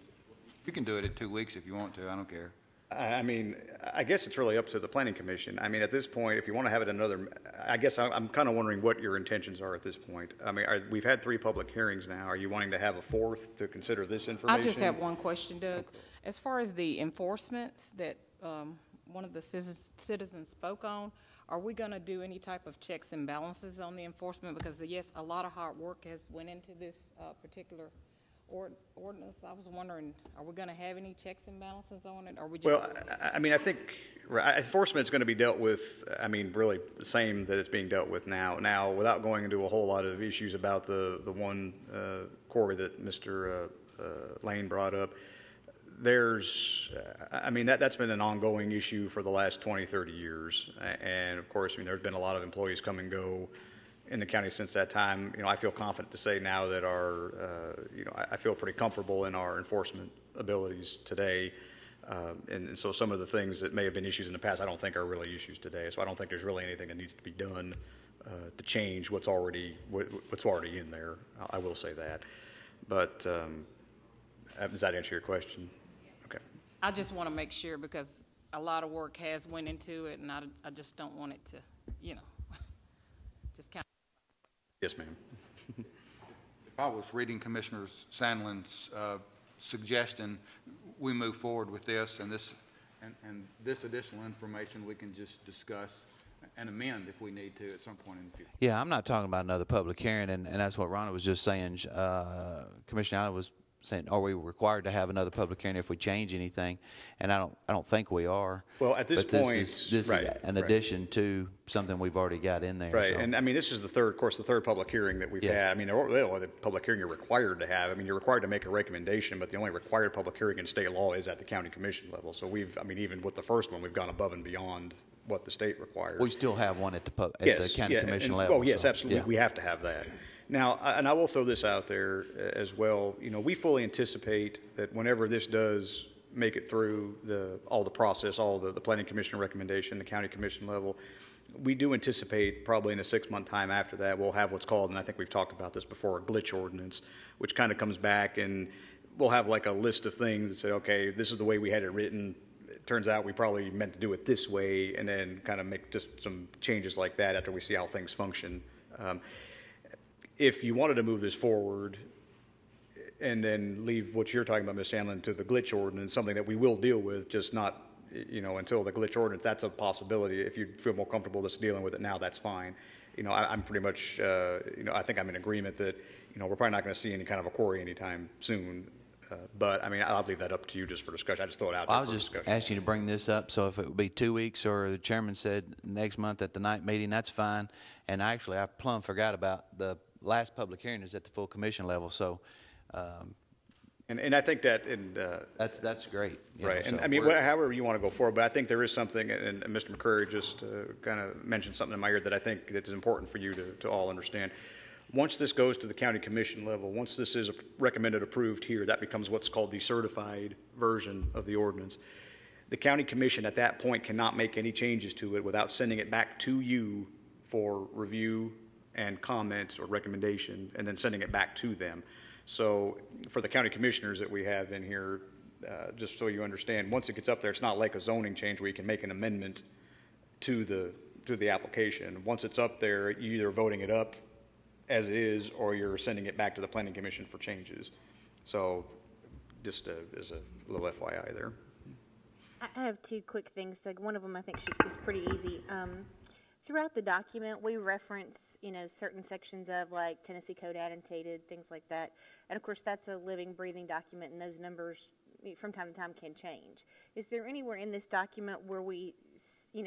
You can do it in 2 weeks if you want to. I don't care. I mean, I guess it's really up to the Planning Commission. I mean, at this point, if you want to have it another, I guess I'm kind of wondering what your intentions are at this point. I mean, we've had 3 public hearings now. Are you wanting to have a 4th to consider this information? I just have one question, Doug. As far as the enforcements that one of the citizens spoke on, are we going to do any type of checks and balances on the enforcement? Because, yes, a lot of hard work has went into this particular ordinance, I was wondering, are we going to have any checks and balances on it? Or we just Well, I mean, I think enforcement is going to be dealt with, I mean, really the same that it's being dealt with now. Now, without going into a whole lot of issues about the one quarry that Mr. Lane brought up, there's, I mean, that's been an ongoing issue for the last 20, 30 years. And of course, I mean, there's been a lot of employees come and go in the county since that time. You know, I feel confident to say now that I feel pretty comfortable in our enforcement abilities today. And so some of the things that may have been issues in the past, I don't think are really issues today. So I don't think there's really anything that needs to be done to change what's already in there. I will say that. But does that answer your question? Okay. I just want to make sure, because a lot of work has went into it, and I just don't want it to, just kind of. Yes, ma'am. If I was reading Commissioner Sandlin's suggestion, we move forward with this, and this additional information we can just discuss and amend if we need to at some point in the future. Yeah, I'm not talking about another public hearing, and that's what Rhonda was just saying. Commissioner Allen was saying, are we required to have another public hearing if we change anything? And I don't think we are. Well, at this point, this is an addition to something we've already got in there. Right, so. and I mean, this is the third public hearing that we've had. I mean, the public hearing you're required to have. I mean, you're required to make a recommendation, but the only required public hearing in state law is at the county commission level. So even with the first one, we've gone above and beyond what the state requires. We still have one at the county commission level. Oh, yes, absolutely. Yeah. We have to have that. Now, and I will throw this out there as well. We fully anticipate that whenever this does make it through all the process, all the planning commission recommendation, the county commission level, we do anticipate probably in a 6-month time after that, we'll have what's called, and I think we've talked about this before, a glitch ordinance, which kind of comes back and we'll have like a list of things that say, okay, this is the way we had it written. It turns out we probably meant to do it this way, and then kind of make just some changes like that after we see how things function. If you wanted to move this forward and then leave what you're talking about, Ms. Sandlin, to the glitch ordinance, something that we will deal with, just not, until the glitch ordinance, that's a possibility. If you feel more comfortable just dealing with it now, that's fine. I'm pretty much, I think I'm in agreement that, we're probably not going to see any kind of a quarry anytime soon. But, I mean, I'll leave that up to you just for discussion. I just throw it out there I was just asking you to bring this up, so if it would be 2 weeks or the chairman said next month at the night meeting, that's fine. And actually, I plumb forgot about the last public hearing is at the full commission level, so. And I think that that's great. Right, and I mean, however you want to go forward, but I think there is something, and Mr. McCurry just kind of mentioned something in my ear that I think it's important for you to all understand. Once this goes to the county commission level, once this is recommended approved here, that becomes what's called the certified version of the ordinance. The county commission at that point cannot make any changes to it without sending it back to you for review and comment or recommendation, and then sending it back to them. So for the county commissioners that we have in here, just so you understand, once it gets up there, it's not like a zoning change where you can make an amendment to the application. Once it's up there, you're either voting it up as is, or you're sending it back to the planning commission for changes. So just as a little FYI there. I have two quick things. So one of them I think is pretty easy. Throughout the document, we reference, certain sections of like Tennessee Code annotated, things like that. And of course, that's a living, breathing document, and those numbers from time to time can change. Is there anywhere in this document where we,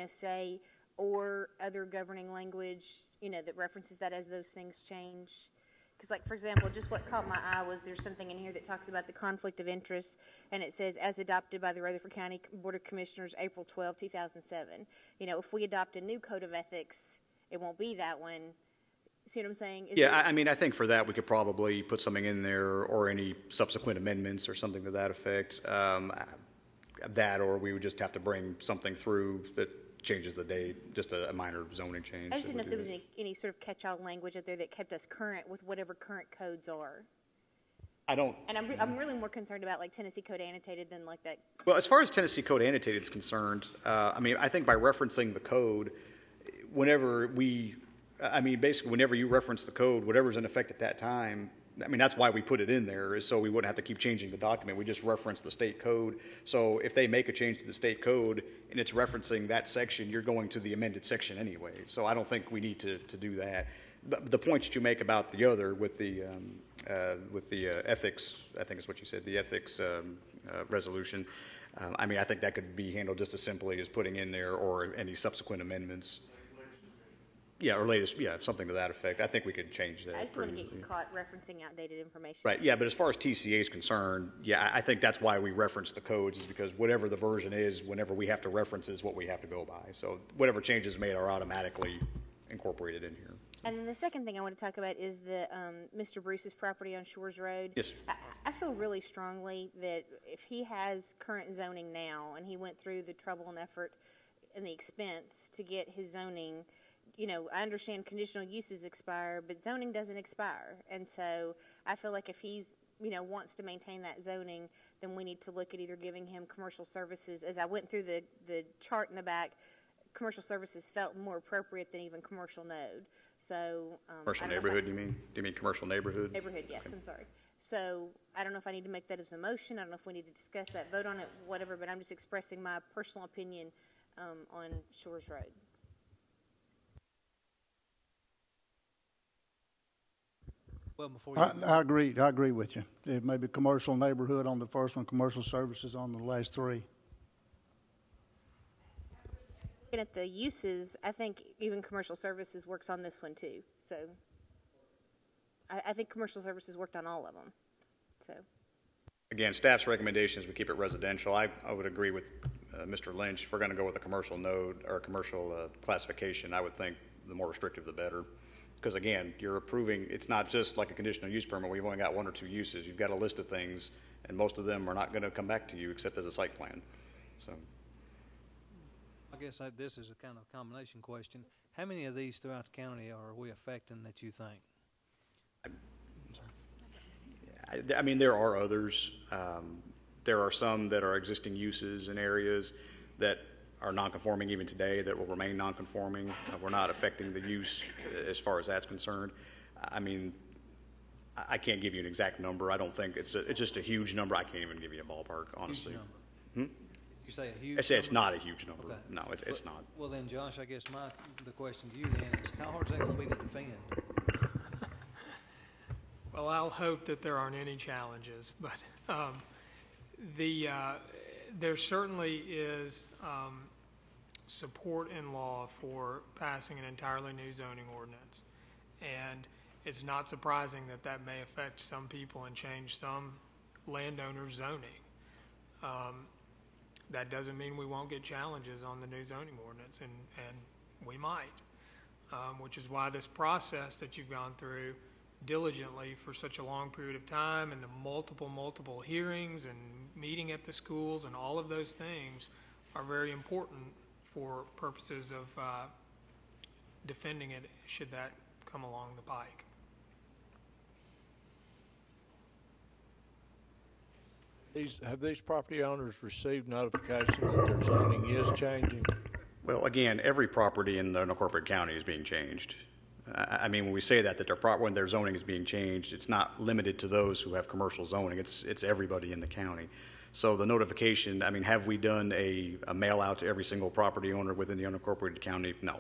say, or other governing language, that references that as those things change? Because, like, for example, just what caught my eye was there's something in here that talks about the conflict of interest, and it says, as adopted by the Rutherford County Board of Commissioners, April 12, 2007. If we adopt a new code of ethics, it won't be that one. See what I'm saying? I mean, I think for that we could probably put something in there, or any subsequent amendments or something to that effect. That, or we would just have to bring something through that changes the date, just a minor zoning change. I just didn't know if there was any sort of catch-all language up there that kept us current with whatever current codes are. I don't. And I'm really more concerned about like Tennessee Code annotated than like that. Well, as far as Tennessee Code annotated is concerned, I mean, I think by referencing the code, basically whenever you reference the code, whatever's in effect at that time, I mean, that's why we put it in there, is so we wouldn't have to keep changing the document. We just reference the state code. So if they make a change to the state code and it's referencing that section, you're going to the amended section anyway. So I don't think we need to do that. the points that you make about the other with the ethics, I think is what you said, the ethics resolution, I mean, I think that could be handled just as simply as putting in there or any subsequent amendments. Yeah, or latest, yeah, something to that effect. I think we could change that. I just want to get caught referencing outdated information. Right, yeah, but as far as TCA is concerned, yeah, I think that's why we reference the codes, is because whatever the version is, whenever we have to reference it is what we have to go by. So whatever changes made are automatically incorporated in here. And then the second thing I want to talk about is the Mr. Bruce's property on Shores Road. Yes. I feel really strongly that if he has current zoning now and he went through the trouble and effort and the expense to get his zoning, you know, I understand conditional uses expire, but zoning doesn't expire. And so I feel like if he's, you know, wants to maintain that zoning, then we need to look at either giving him commercial services. As I went through the chart in the back, commercial services felt more appropriate than even commercial node. So commercial neighborhood, you mean? Do you mean commercial neighborhood? Neighborhood, yes. Okay. I'm sorry. So I don't know if I need to make that as a motion. I don't know if we need to discuss that, vote on it, whatever. But I'm just expressing my personal opinion on Shores Road. Well, before I agree with you. It may be commercial neighborhood on the first one, commercial services on the last three. Looking at the uses, I think even commercial services works on this one too. So I think commercial services worked on all of them. So again, staff's recommendations, we keep it residential. I would agree with Mr. Lynch. If we're going to go with a commercial node or a commercial classification, I would think the more restrictive the better. Because again, you're approving, it's not just like a conditional use permit where you've only got one or two uses. You've got a list of things, and most of them are not going to come back to you except as a site plan. So I guess this is a kind of combination question. How many of these throughout the county are we affecting that you think? I mean, there are others. There are some that are existing uses in areas that are non-conforming even today that will remain non-conforming. We're not affecting the use as far as that's concerned. I mean, I can't give you an exact number. I don't think it's just a huge number. I can't even give you a ballpark, honestly. You say a huge I say number? it's not a huge number. Okay. No, it's not. Well then, Josh, I guess the question to you then is, how hard is that going to be to defend? Well, I'll hope that there aren't any challenges, but there certainly is support in law for passing an entirely new zoning ordinance, and it's not surprising that that may affect some people and change some landowners' zoning. That doesn't mean we won't get challenges on the new zoning ordinance, and we might, which is why this process that you've gone through diligently for such a long period of time, and the multiple hearings and meeting at the schools and all of those things are very important for purposes of defending it should that come along the pike. Have these property owners received notification that their zoning is changing? Well, again, every property in the unincorporated county is being changed. I mean, when we say that when their zoning is being changed, it's not limited to those who have commercial zoning. It's everybody in the county. So the notification, I mean, have we done a mail out to every single property owner within the unincorporated county? No.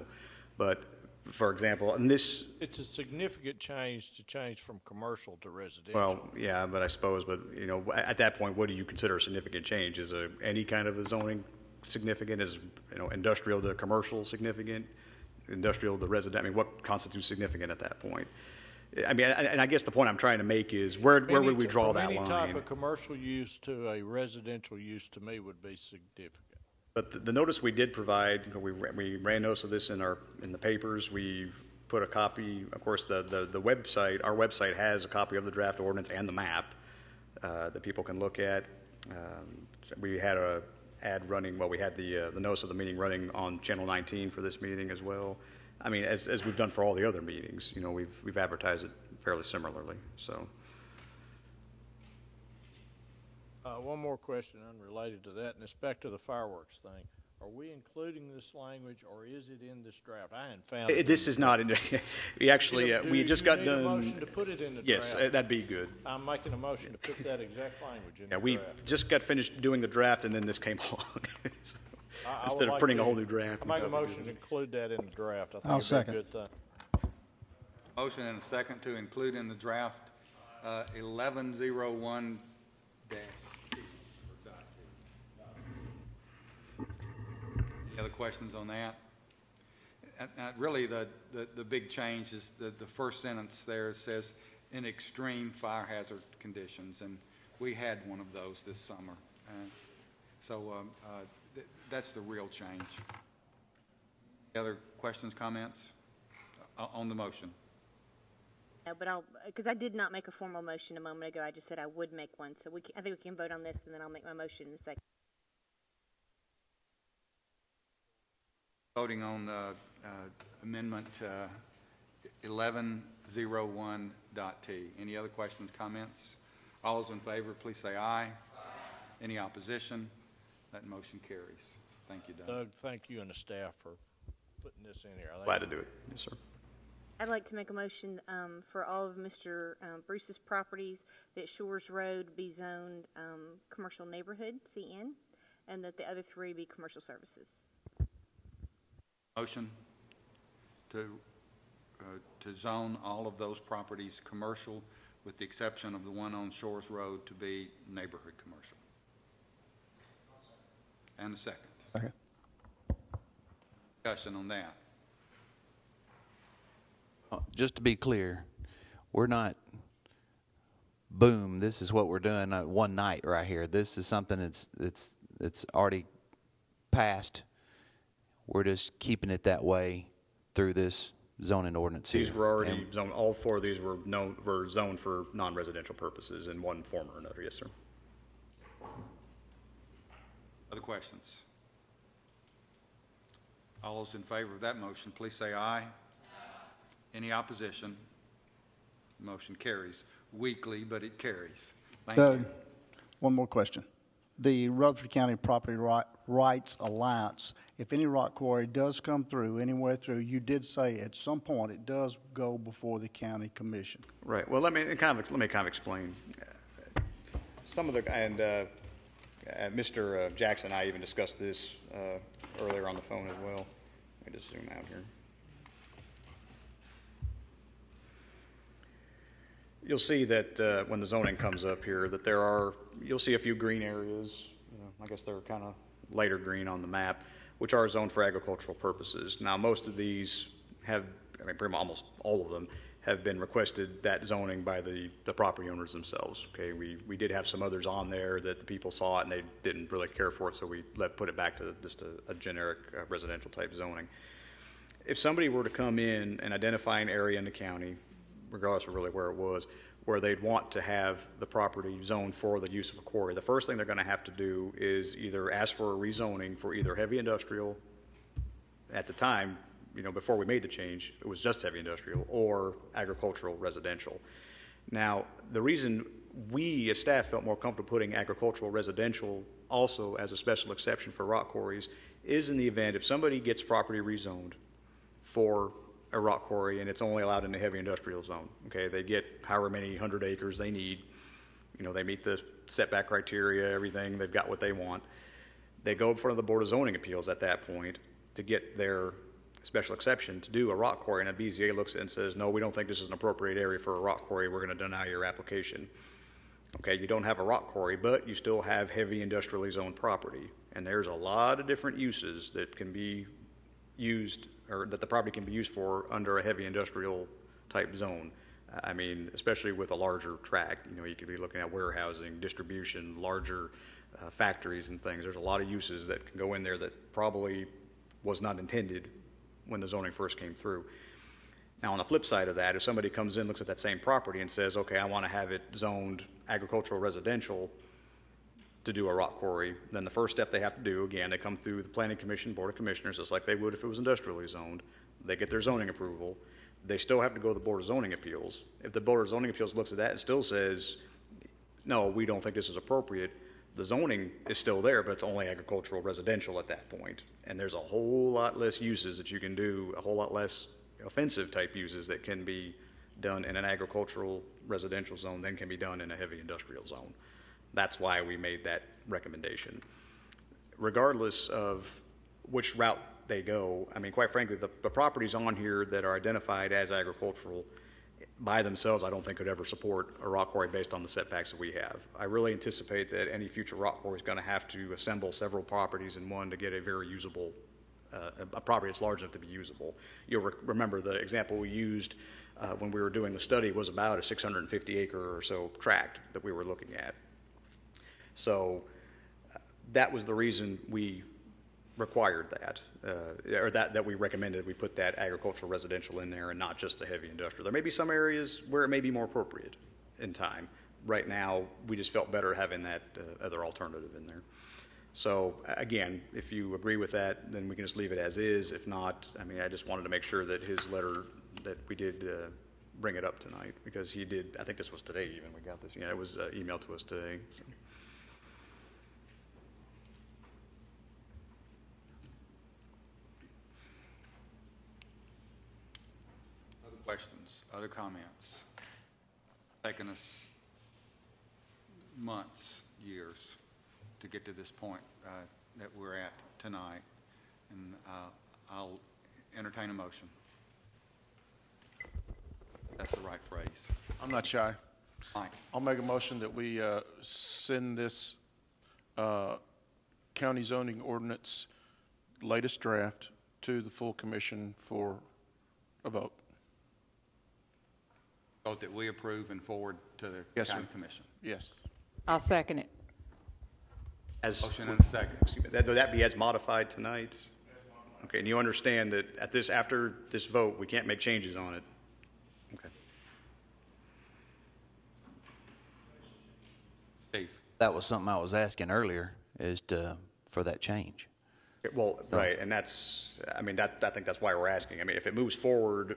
But for example, and this... It's a significant change to change from commercial to residential. Well, yeah, but I suppose, you know, at that point, what do you consider a significant change? Is any kind of a zoning significant? Is, you know, industrial to commercial significant? Industrial to resident? I mean, what constitutes significant at that point? I mean, and I guess the point I'm trying to make is where would we draw that line? Any type of commercial use to a residential use to me would be significant. But the notice we did provide, we ran notice of this in the papers. We put a copy. Of course, the website, our website has a copy of the draft ordinance and the map that people can look at. We had a ad running. Well, we had the notice of the meeting running on Channel 19 for this meeting as well. I mean, as we've done for all the other meetings, you know, we've advertised it fairly similarly. So. One more question unrelated to that, and it's back to the fireworks thing. Are we including this language, or is it in this draft? I hadn't found it. This is not in. We actually we just got done. A motion to put it in the yes, draft? that'd be good. I'm making a motion to put that exact language in the we draft. just got finished doing the draft, and then this came along. So, instead of printing a whole new draft, I make a motion to include that in the draft. I think I'll it'd second. be a good thing. Motion and a second to include in the draft 1101-T. Any other questions on that? Really, the big change is the first sentence there says, in extreme fire hazard conditions, and we had one of those this summer. That's the real change. Any other questions, comments on the motion? No, but because I did not make a formal motion a moment ago. I just said I would make one. So I think we can vote on this, and then I'll make my motion in a second. Voting on amendment 1101.T. Any other questions, comments? All those in favor, please say aye. Aye. Any opposition? That motion carries. Thank you, Doug. Doug, thank you and the staff for putting this in here. Glad to do it. Yes, sir. I'd like to make a motion for all of Mr. Bruce's properties that Shores Road be zoned commercial neighborhood, CN, and that the other three be commercial services. Motion to zone all of those properties commercial, with the exception of the one on Shores Road to be neighborhood commercial. And a second. Second. Discussion on that. Just to be clear, we're not, boom, this is what we're doing one night right here. This is something that's already passed. We're just keeping it that way through this zoning ordinance here. These were already zoned. All four of these were zoned for non-residential purposes in one form or another. Yes, sir. Other questions? All those in favor of that motion, please say aye. Aye. Any opposition? Motion carries. Weakly, but it carries. Thank you. One more question. The Rutherford County Property Rights Alliance, if any rock quarry does come through, anywhere through, you did say at some point it does go before the county commission. Right. Well, let me kind of explain. Some of the, and Mr. Jackson and I even discussed this earlier on the phone as well. Let me just zoom out here. You'll see that when the zoning comes up here that you'll see a few green areas. I guess they're kind of lighter green on the map, which are zoned for agricultural purposes. Now, most of these have, pretty much almost all of them have been requested that zoning by the property owners themselves. Okay, we did have some others on there that the people saw it and they didn't really care for it, so we put it back to just a generic residential type zoning. If somebody were to come in and identify an area in the county, regardless of really where it was, where they'd want to have the property zoned for the use of a quarry, the first thing they're going to have to do is either ask for a rezoning for either heavy industrial. At the time, before we made the change, it was just heavy industrial, or agricultural residential. Now, the reason we as staff felt more comfortable putting agricultural residential also as a special exception for rock quarries is in the event if somebody gets property rezoned for a rock quarry and it's only allowed in the heavy industrial zone. Okay, they get however many 100 acres they need. They meet the setback criteria, everything. They've got what they want. They go in front of the Board of Zoning Appeals at that point to get their special exception to do a rock quarry, and a BZA looks at it and says, no, we don't think this is an appropriate area for a rock quarry. We're going to deny your application. Okay, you don't have a rock quarry, but you still have heavy industrially zoned property, and there's a lot of different uses that can be used, or that the property can be used for under a heavy industrial type zone. Especially with a larger tract, you could be looking at warehousing, distribution, larger factories and things. There's a lot of uses that can go in there that probably was not intended when the zoning first came through. Now, on the flip side of that, if somebody comes in, looks at that same property and says, okay, I want to have it zoned agricultural residential to do a rock quarry, then the first step they have to do, again, they come through the Planning Commission, Board of Commissioners, just like they would if it was industrially zoned. They get their zoning approval. They still have to go to the Board of Zoning Appeals. If the Board of Zoning Appeals looks at that and still says, no, we don't think this is appropriate, the zoning is still there, but it's only agricultural residential at that point. And there's a whole lot less uses that you can do, a whole lot less offensive type uses that can be done in an agricultural residential zone than can be done in a heavy industrial zone. That's why we made that recommendation. Regardless of which route they go, quite frankly, the properties on here that are identified as agricultural, by themselves, I don't think could ever support a rock quarry based on the setbacks that we have. I really anticipate that any future rock quarry is going to have to assemble several properties in one to get a very usable, a property that's large enough to be usable. You'll remember the example we used when we were doing the study was about a 650 acre or so tract that we were looking at. So that was the reason we required that, or that we recommended we put that agricultural residential in there and not just the heavy industrial. There may be some areas where it may be more appropriate in time. Right now, we just felt better having that other alternative in there. So again, if you agree with that, then we can just leave it as is. If not, I mean, I just wanted to make sure that his letter, that we did bring it up tonight, because he did, I think this was today even we got this. Yeah, it was emailed to us today. So. Questions, other comments? Taken us months, years to get to this point that we're at tonight, and I'll entertain a motion. That's the right phrase. I'm not shy. Mike. I'll make a motion that we send this county zoning ordinance latest draft to the full commission for a vote. Vote that we approve and forward to the county commission. Yes. I'll second it. As motion and a second. Excuse me, would that be as modified tonight? Okay, and you understand that at this, after this vote, we can't make changes on it. Okay. Steve. That was something I was asking earlier, for that change. Well, right, and that's, I mean, I think that's why we're asking. I mean, if it moves forward,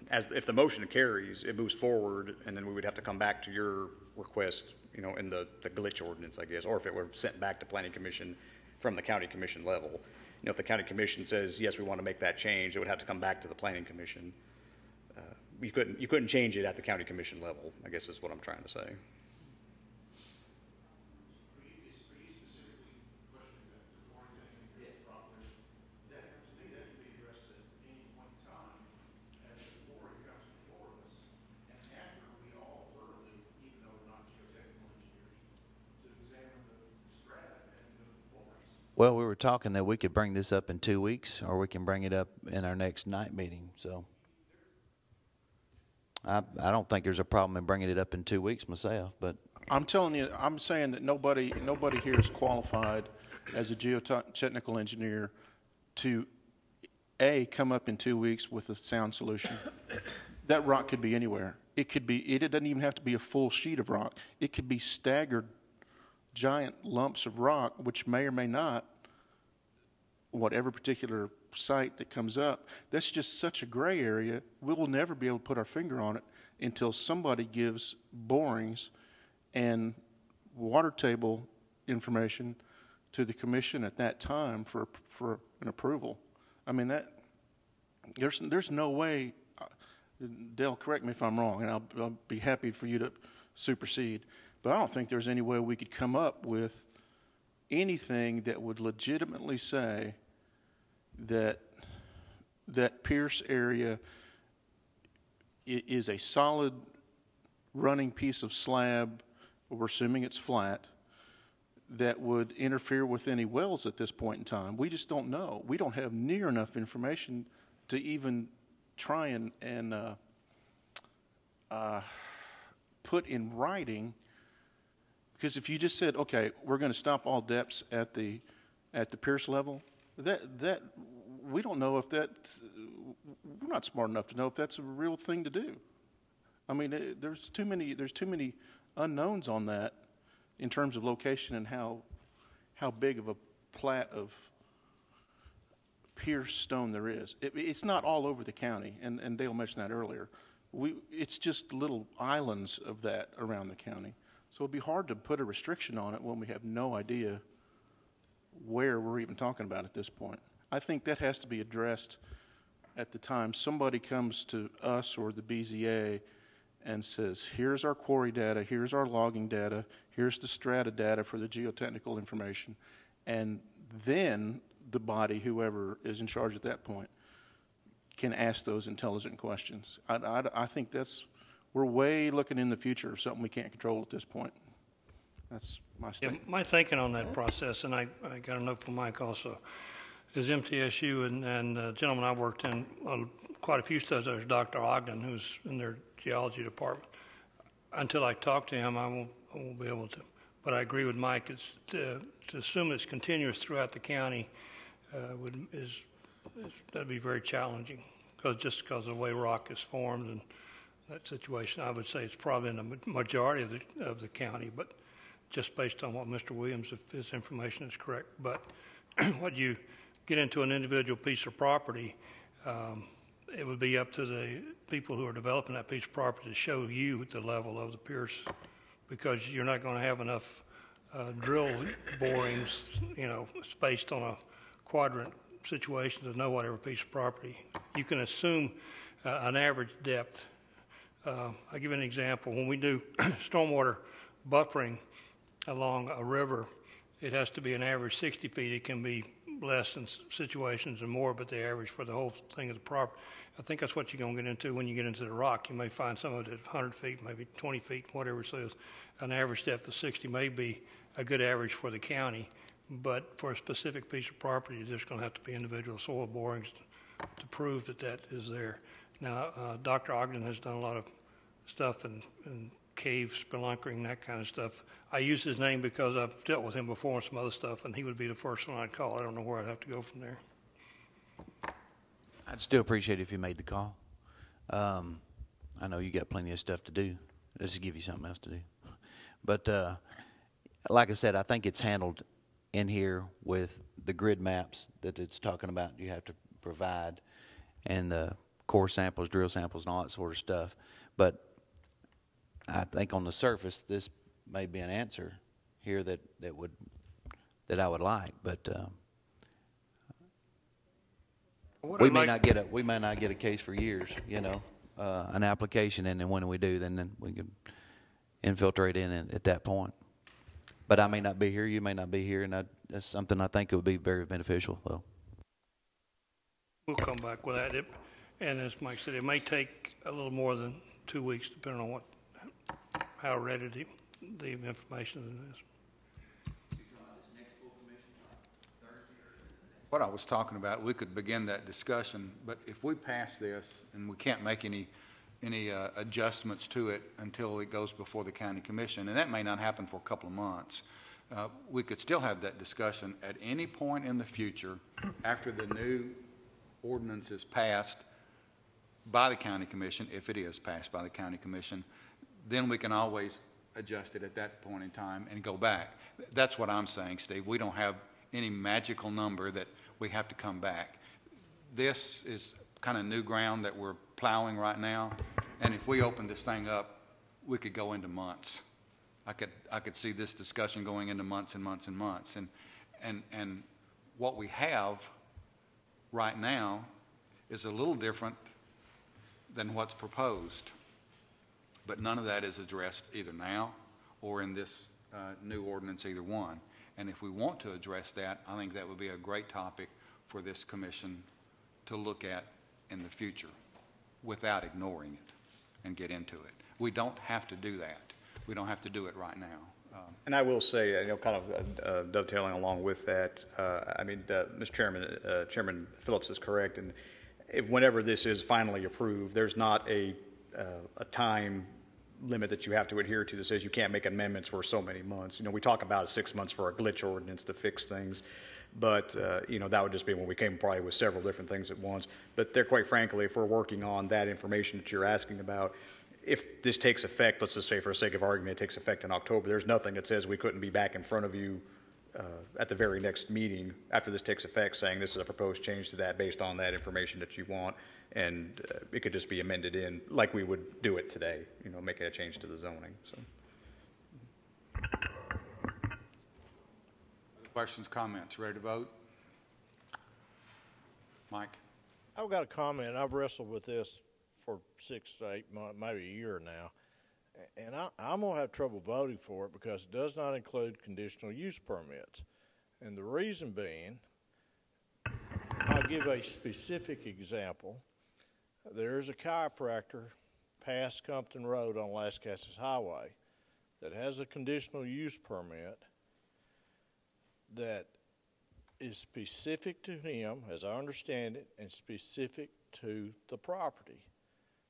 if the motion carries, it moves forward, and then we would have to come back to your request, you know, in the glitch ordinance, I guess, or if it were sent back to planning commission from the county commission level. You know, if the county commission says, yes, we want to make that change, it would have to come back to the planning commission. You couldn't change it at the county commission level, I guess is what I'm trying to say. Well, we were talking that we could bring this up in 2 weeks, or we can bring it up in our next night meeting. So I don't think there's a problem in bringing it up in 2 weeks myself. But I'm telling you, I'm saying that nobody here is qualified as a geotechnical engineer to come up in 2 weeks with a sound solution. That rock could be anywhere. It could be. It doesn't even have to be a full sheet of rock. It could be staggered giant lumps of rock, which may or may not, whatever particular site that comes up, that's just such a gray area. We will never be able to put our finger on it until somebody gives borings and water table information to the commission at that time for an approval. I mean, that there's no way. Dale, correct me if I'm wrong, and I'll be happy for you to supersede. But I don't think there's any way we could come up with anything that would legitimately say that Pierce area is a solid running piece of slab, we're assuming it's flat, that would interfere with any wells at this point in time. We just don't know. We don't have near enough information to even try and put in writing. Because if you just said, okay, we're going to stop all depths at the Pierce level, that we don't know if that, we're not smart enough to know if that's a real thing to do. I mean, there's too many unknowns on that in terms of location and how big of a plat of Pierce stone there is. It's not all over the county, and Dale mentioned that earlier. It's just little islands of that around the county. So it'd be hard to put a restriction on it when we have no idea where we're even talking about at this point. I think that has to be addressed at the time somebody comes to us or the BZA and says, here's our quarry data, here's our logging data, here's the strata data for the geotechnical information, and then the body, whoever is in charge at that point, can ask those intelligent questions. I think we're way looking in the future of something we can't control at this point. That's my statement. Yeah, my thinking on that process, and I got a note from Mike also, is MTSU and the gentleman I worked in quite a few studies. There's Dr. Ogden, who's in their geology department. Until I talk to him, I won't be able to. But I agree with Mike. It's to assume it's continuous throughout the county that'd be very challenging, because of the way rock is formed and that situation. I would say it's probably in the majority of the county, but just based on what Mr. Williams, if his information is correct. But when you get into an individual piece of property, it would be up to the people who are developing that piece of property to show you the level of the pierce, because you're not going to have enough drill borings, spaced on a quadrant situation to know whatever piece of property. You can assume an average depth. I'll give you an example. When we do stormwater buffering along a river, it has to be an average 60 feet. It can be less in situations and more, but the average for the whole thing of the property. I think that's what you're going to get into when you get into the rock. You may find some of it at 100 feet, maybe 20 feet, whatever. So an average depth of 60 may be a good average for the county, but for a specific piece of property, there's going to have to be individual soil borings to prove that is there. Now, Dr. Ogden has done a lot of stuff in cave spelunkering, that kind of stuff. I use his name because I've dealt with him before on some other stuff, and he would be the first one I'd call. I don't know where I'd have to go from there. I'd still appreciate it if you made the call. I know you got plenty of stuff to do. Just to give you something else to do. But like I said, I think it's handled in here with the grid maps that it's talking about you have to provide, and the core samples, drill samples, and all that sort of stuff. But I think on the surface, this may be an answer here that I would like, but we may not get a case for years, an application, and then when we do, then we can infiltrate in at that point. But I may not be here, you may not be here, and that's something I think it would be very beneficial, though. We'll come back with that. And as Mike said, it may take a little more than 2 weeks, depending on how ready the information is. What I was talking about, we could begin that discussion, but if we pass this and we can't make any adjustments to it until it goes before the county commission, and that may not happen for a couple of months, we could still have that discussion at any point in the future after the new ordinance is passed by the county commission, if it is passed by the county commission. Then we can always adjust it at that point in time and go back. That's what I'm saying, Steve. We don't have any magical number that we have to come back. This is kind of new ground that we're plowing right now, and if we open this thing up, we could go into months. I could see this discussion going into months and months and months, and what we have right now is a little different than what's proposed, but none of that is addressed either now or in this new ordinance, either one. And if we want to address that, I think that would be a great topic for this commission to look at in the future without ignoring it and get into it. We don't have to do that. We don't have to do it right now. And I will say, kind of dovetailing along with that, Mr. Chairman, Chairman Phillips is correct, and whenever this is finally approved, there's not a time limit that you have to adhere to that says you can't make amendments for so many months. We talk about 6 months for a glitch ordinance to fix things, but that would just be when we came probably with several different things at once. But there, quite frankly, if we're working on that information that you're asking about, if this takes effect, let's just say for the sake of argument, it takes effect in October, there's nothing that says we couldn't be back in front of you at the very next meeting after this takes effect saying this is a proposed change to that based on that information that you want, and it could just be amended in like we would do it today, making a change to the zoning. So. Questions, comments, ready to vote? Mike? I've got a comment. I've wrestled with this for 6 to 8 months, maybe a year now. And I'm going to have trouble voting for it because it does not include conditional use permits. And the reason being, I'll give a specific example. there's a chiropractor past Compton Road on Lascassas Highway that has a conditional use permit that is specific to him, as I understand it, and specific to the property.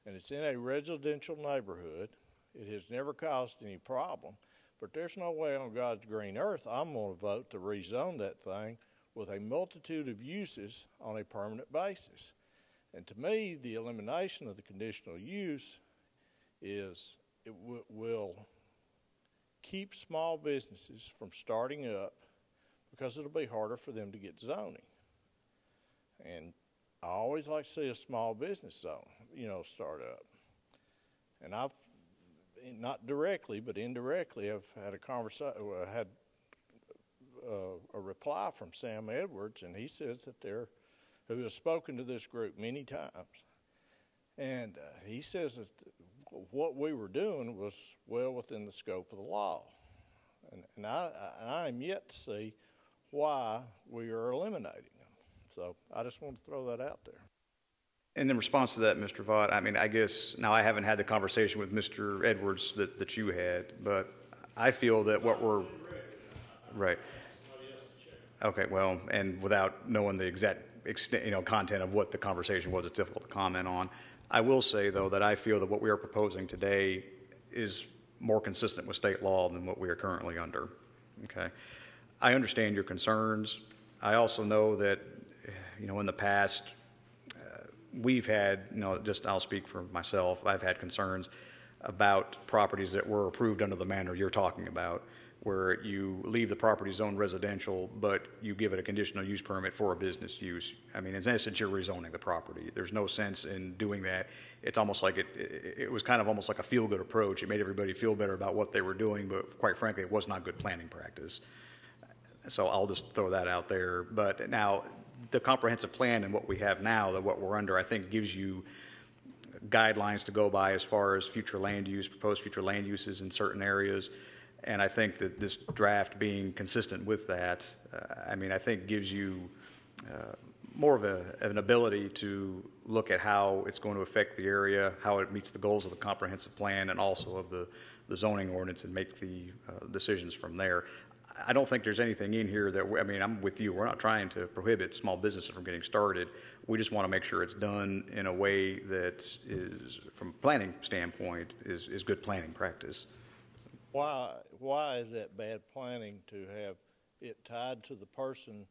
And it's in a residential neighborhood. It has never caused any problem. But there's no way on God's green earth I'm going to vote to rezone that thing with a multitude of uses on a permanent basis. And to me, the elimination of the conditional use is it will keep small businesses from starting up because it'll be harder for them to get zoning. And I always like to see a small business zone, start up. And I've, not directly, but indirectly, I've had a conversation, had a reply from Sam Edwards, and he says that who has spoken to this group many times. And he says that what we were doing was well within the scope of the law. And I am yet to see why we are eliminating them. So I just want to throw that out there. And in response to that, Mr. Vaught, I guess, now I haven't had the conversation with Mr. Edwards that you had, but I feel that what we're, right. Okay, well, and without knowing the exact extent, content of what the conversation was, it's difficult to comment on. I will say, though, that I feel that what we are proposing today is more consistent with state law than what we are currently under, okay? I understand your concerns. I also know that, in the past, we've had, I'll speak for myself, I've had concerns about properties that were approved under the manner you're talking about, where you leave the property zoned residential, but you give it a conditional use permit for a business use. In essence, you're rezoning the property. There's no sense in doing that. It's almost like it was kind of almost like a feel-good approach. It made everybody feel better about what they were doing, but quite frankly, it was not good planning practice. So I'll just throw that out there. But now, the comprehensive plan and what we have now, that what we're under, I think gives you guidelines to go by as far as future land use, proposed future land uses in certain areas. And I think that this draft being consistent with that, I think gives you more of an ability to look at how it's going to affect the area, how it meets the goals of the comprehensive plan and also of the zoning ordinance, and make the decisions from there. I don't think there's anything in here that, I'm with you. We're not trying to prohibit small businesses from getting started. We just want to make sure it's done in a way that is, from a planning standpoint, is good planning practice. Why is that bad planning to have it tied to the person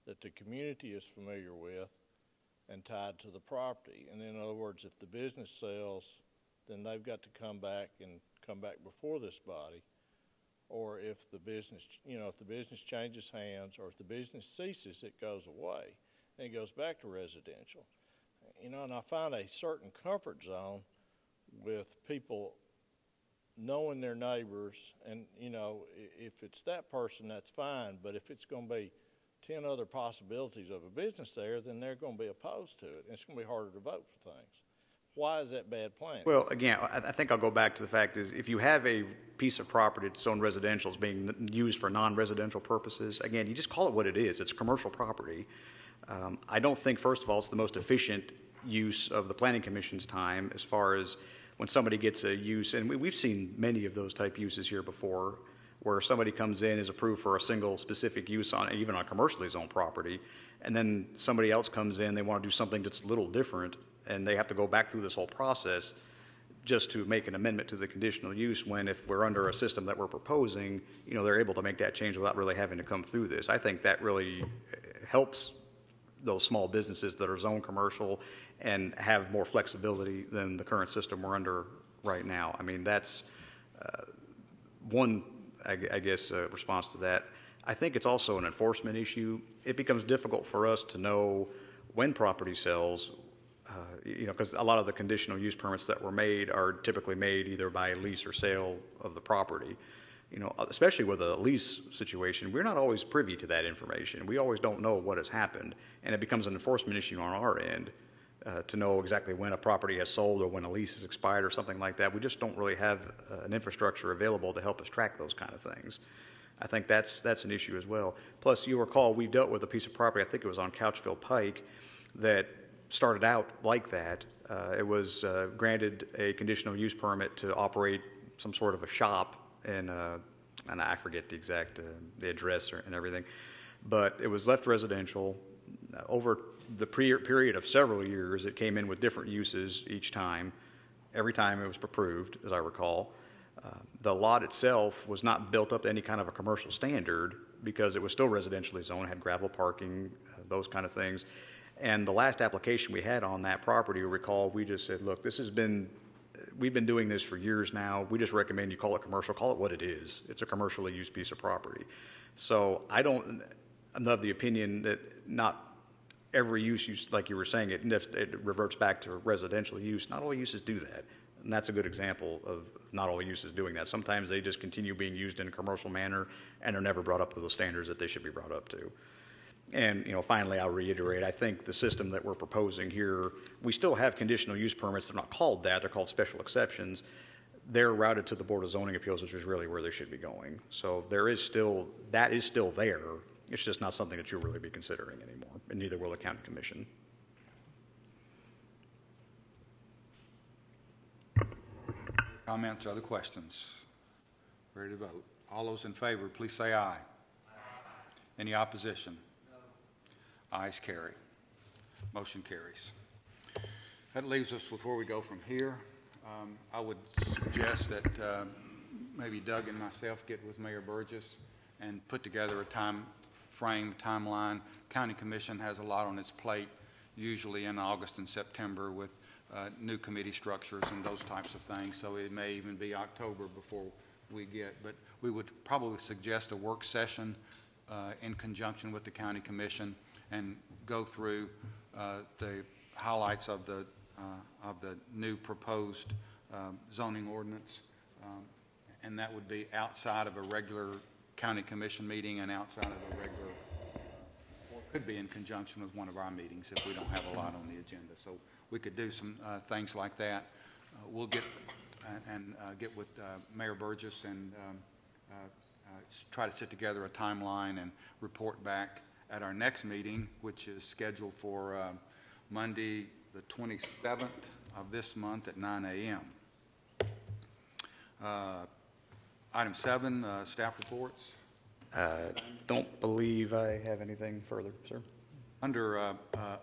that the community is familiar with and tied to the property? And in other words, if the business sells, then they've got to come back before this body. Or if the business, if the business changes hands, or if the business ceases, it goes away and it goes back to residential. And I find a certain comfort zone with people knowing their neighbors, and if it's that person, that's fine. But if it's going to be 10 other possibilities of a business there, then they're going to be opposed to it, and it's going to be harder to vote for things. Why is that bad planning? Well, again, I think I'll go back to the fact is, if you have a piece of property that's zoned residential, is being used for non-residential purposes, again, you just call it what it is. It's commercial property. I don't think, first of all, it's the most efficient use of the Planning Commission's time as far as when somebody gets a use, and we've seen many of those type uses here before, where somebody comes in, is approved for a single specific use on, even on commercially zoned property, and then somebody else comes in, they want to do something that's a little different, and they have to go back through this whole process just to make an amendment to the conditional use, when if we're under a system that we're proposing, they're able to make that change without really having to come through this. I think that really helps those small businesses that are zoned commercial and have more flexibility than the current system we're under right now. That's one, I guess, response to that. I think it's also an enforcement issue. It becomes difficult for us to know when property sells, because a lot of the conditional use permits that were made are typically made either by lease or sale of the property. Especially with a lease situation, we're not always privy to that information. We always don't know what has happened, and it becomes an enforcement issue on our end to know exactly when a property has sold or when a lease has expired or something like that. We just don't really have an infrastructure available to help us track those kind of things. I think that's an issue as well. Plus, you recall, we dealt with a piece of property, I think it was on Couchville Pike, that started out like that. It was granted a conditional use permit to operate some sort of a shop in, and I forget the exact the address and everything, but it was left residential. Over the period of several years, it came in with different uses each time. Every time it was approved, as I recall. The lot itself was not built up to any kind of a commercial standard because it was still residentially zoned, had gravel parking, those kind of things. And the last application we had on that property, you recall, we just said, look, we've been doing this for years now. We just recommend you call it commercial, call it what it is. It's a commercially used piece of property. So I'm of the opinion that not every use, like you were saying, it reverts back to residential use. Not all uses do that. And that's a good example of not all uses doing that. Sometimes they just continue being used in a commercial manner and are never brought up to the standards that they should be brought up to. And, finally, I'll reiterate, I think the system that we're proposing here, we still have conditional use permits. They're not called that. They're called special exceptions. They're routed to the Board of Zoning Appeals, which is really where they should be going. So that is still there. It's just not something that you'll really be considering anymore, and neither will the County Commission. Comments, other questions? Ready to vote? All those in favor, please say aye. Any opposition? No. Ayes carry. Motion carries. That leaves us with where we go from here. I would suggest that maybe Doug and myself get with Mayor Burgess and put together a timeline. County Commission has a lot on its plate, usually in August and September with new committee structures and those types of things, so it may even be October before we get. But we would probably suggest a work session in conjunction with the County Commission and go through the highlights of the new proposed zoning ordinance, and that would be outside of a regular County Commission meeting and outside of a regular, or could be in conjunction with one of our meetings if we don't have a lot on the agenda. So we could do some things like that. We'll get get with Mayor Burgess and try to sit together a timeline and report back at our next meeting, which is scheduled for Monday, the 27th of this month at 9 a.m. Item 7, staff reports. Don't believe I have anything further, sir. Under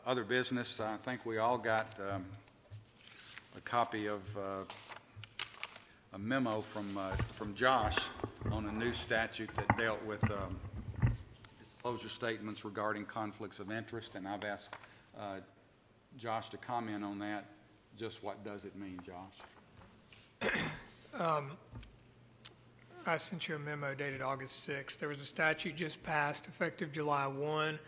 other business, I think we all got a copy of a memo from Josh on a new statute that dealt with disclosure statements regarding conflicts of interest, and I've asked Josh to comment on that. Just what does it mean, Josh? I sent you a memo dated August 6th. There was a statute just passed effective July 1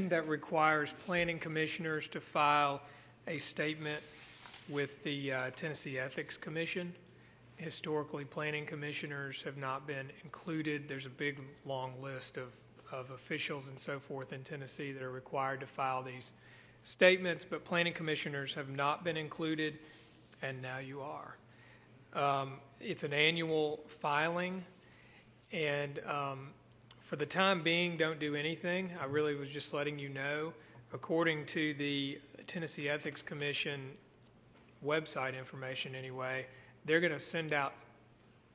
that requires planning commissioners to file a statement with the Tennessee Ethics Commission. Historically, planning commissioners have not been included. There's a big, long list of officials and so forth in Tennessee that are required to file these statements, but planning commissioners have not been included, and now you are. It's an annual filing, and for the time being, don't do anything. I really was just letting you know. According to the Tennessee Ethics Commission website information anyway, they're going to send out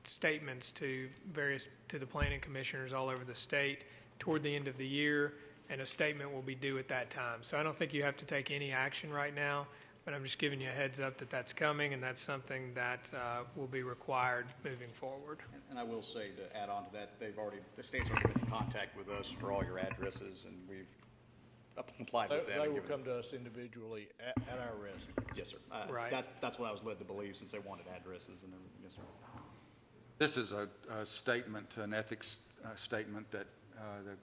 statements to the planning commissioners all over the state toward the end of the year, and a statement will be due at that time. So I don't think you have to take any action right now, but I'm just giving you a heads up that that's coming, and that's something that will be required moving forward. And I will say, to add on to that, the state's already been in contact with us for all your addresses, and we've complied with that. They will come to us individually at our risk. Yes, sir. Right. That's what I was led to believe, since they wanted addresses and everything. Yes, sir. This is a statement, an ethics statement that the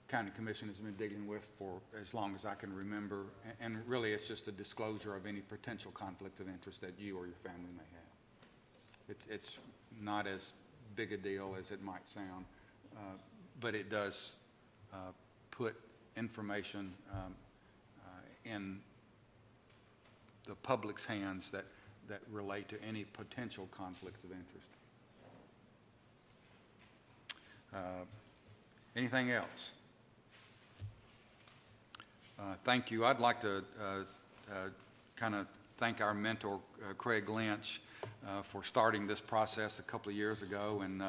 County Commission has been dealing with for as long as I can remember, and really it's just a disclosure of any potential conflict of interest that you or your family may have. It's not as big a deal as it might sound, but it does put information in the public's hands that relate to any potential conflict of interest. Anything else? thank you. I'd like to kind of thank our mentor, Craig Lynch, for starting this process a couple of years ago and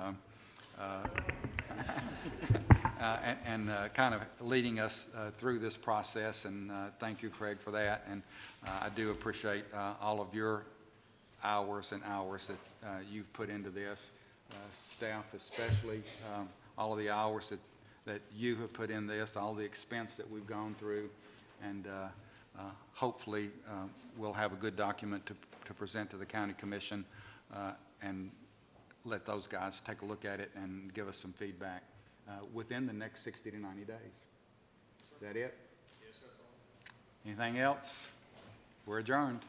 kind of leading us through this process. And thank you, Craig, for that. And I do appreciate all of your hours and hours that you've put into this, staff especially, all of the hours that you have put in this, all the expense that we've gone through, and hopefully we'll have a good document to present to the county commission and let those guys take a look at it and give us some feedback within the next 60 to 90 days. Is that it? Yes, that's all. Anything else? We're adjourned.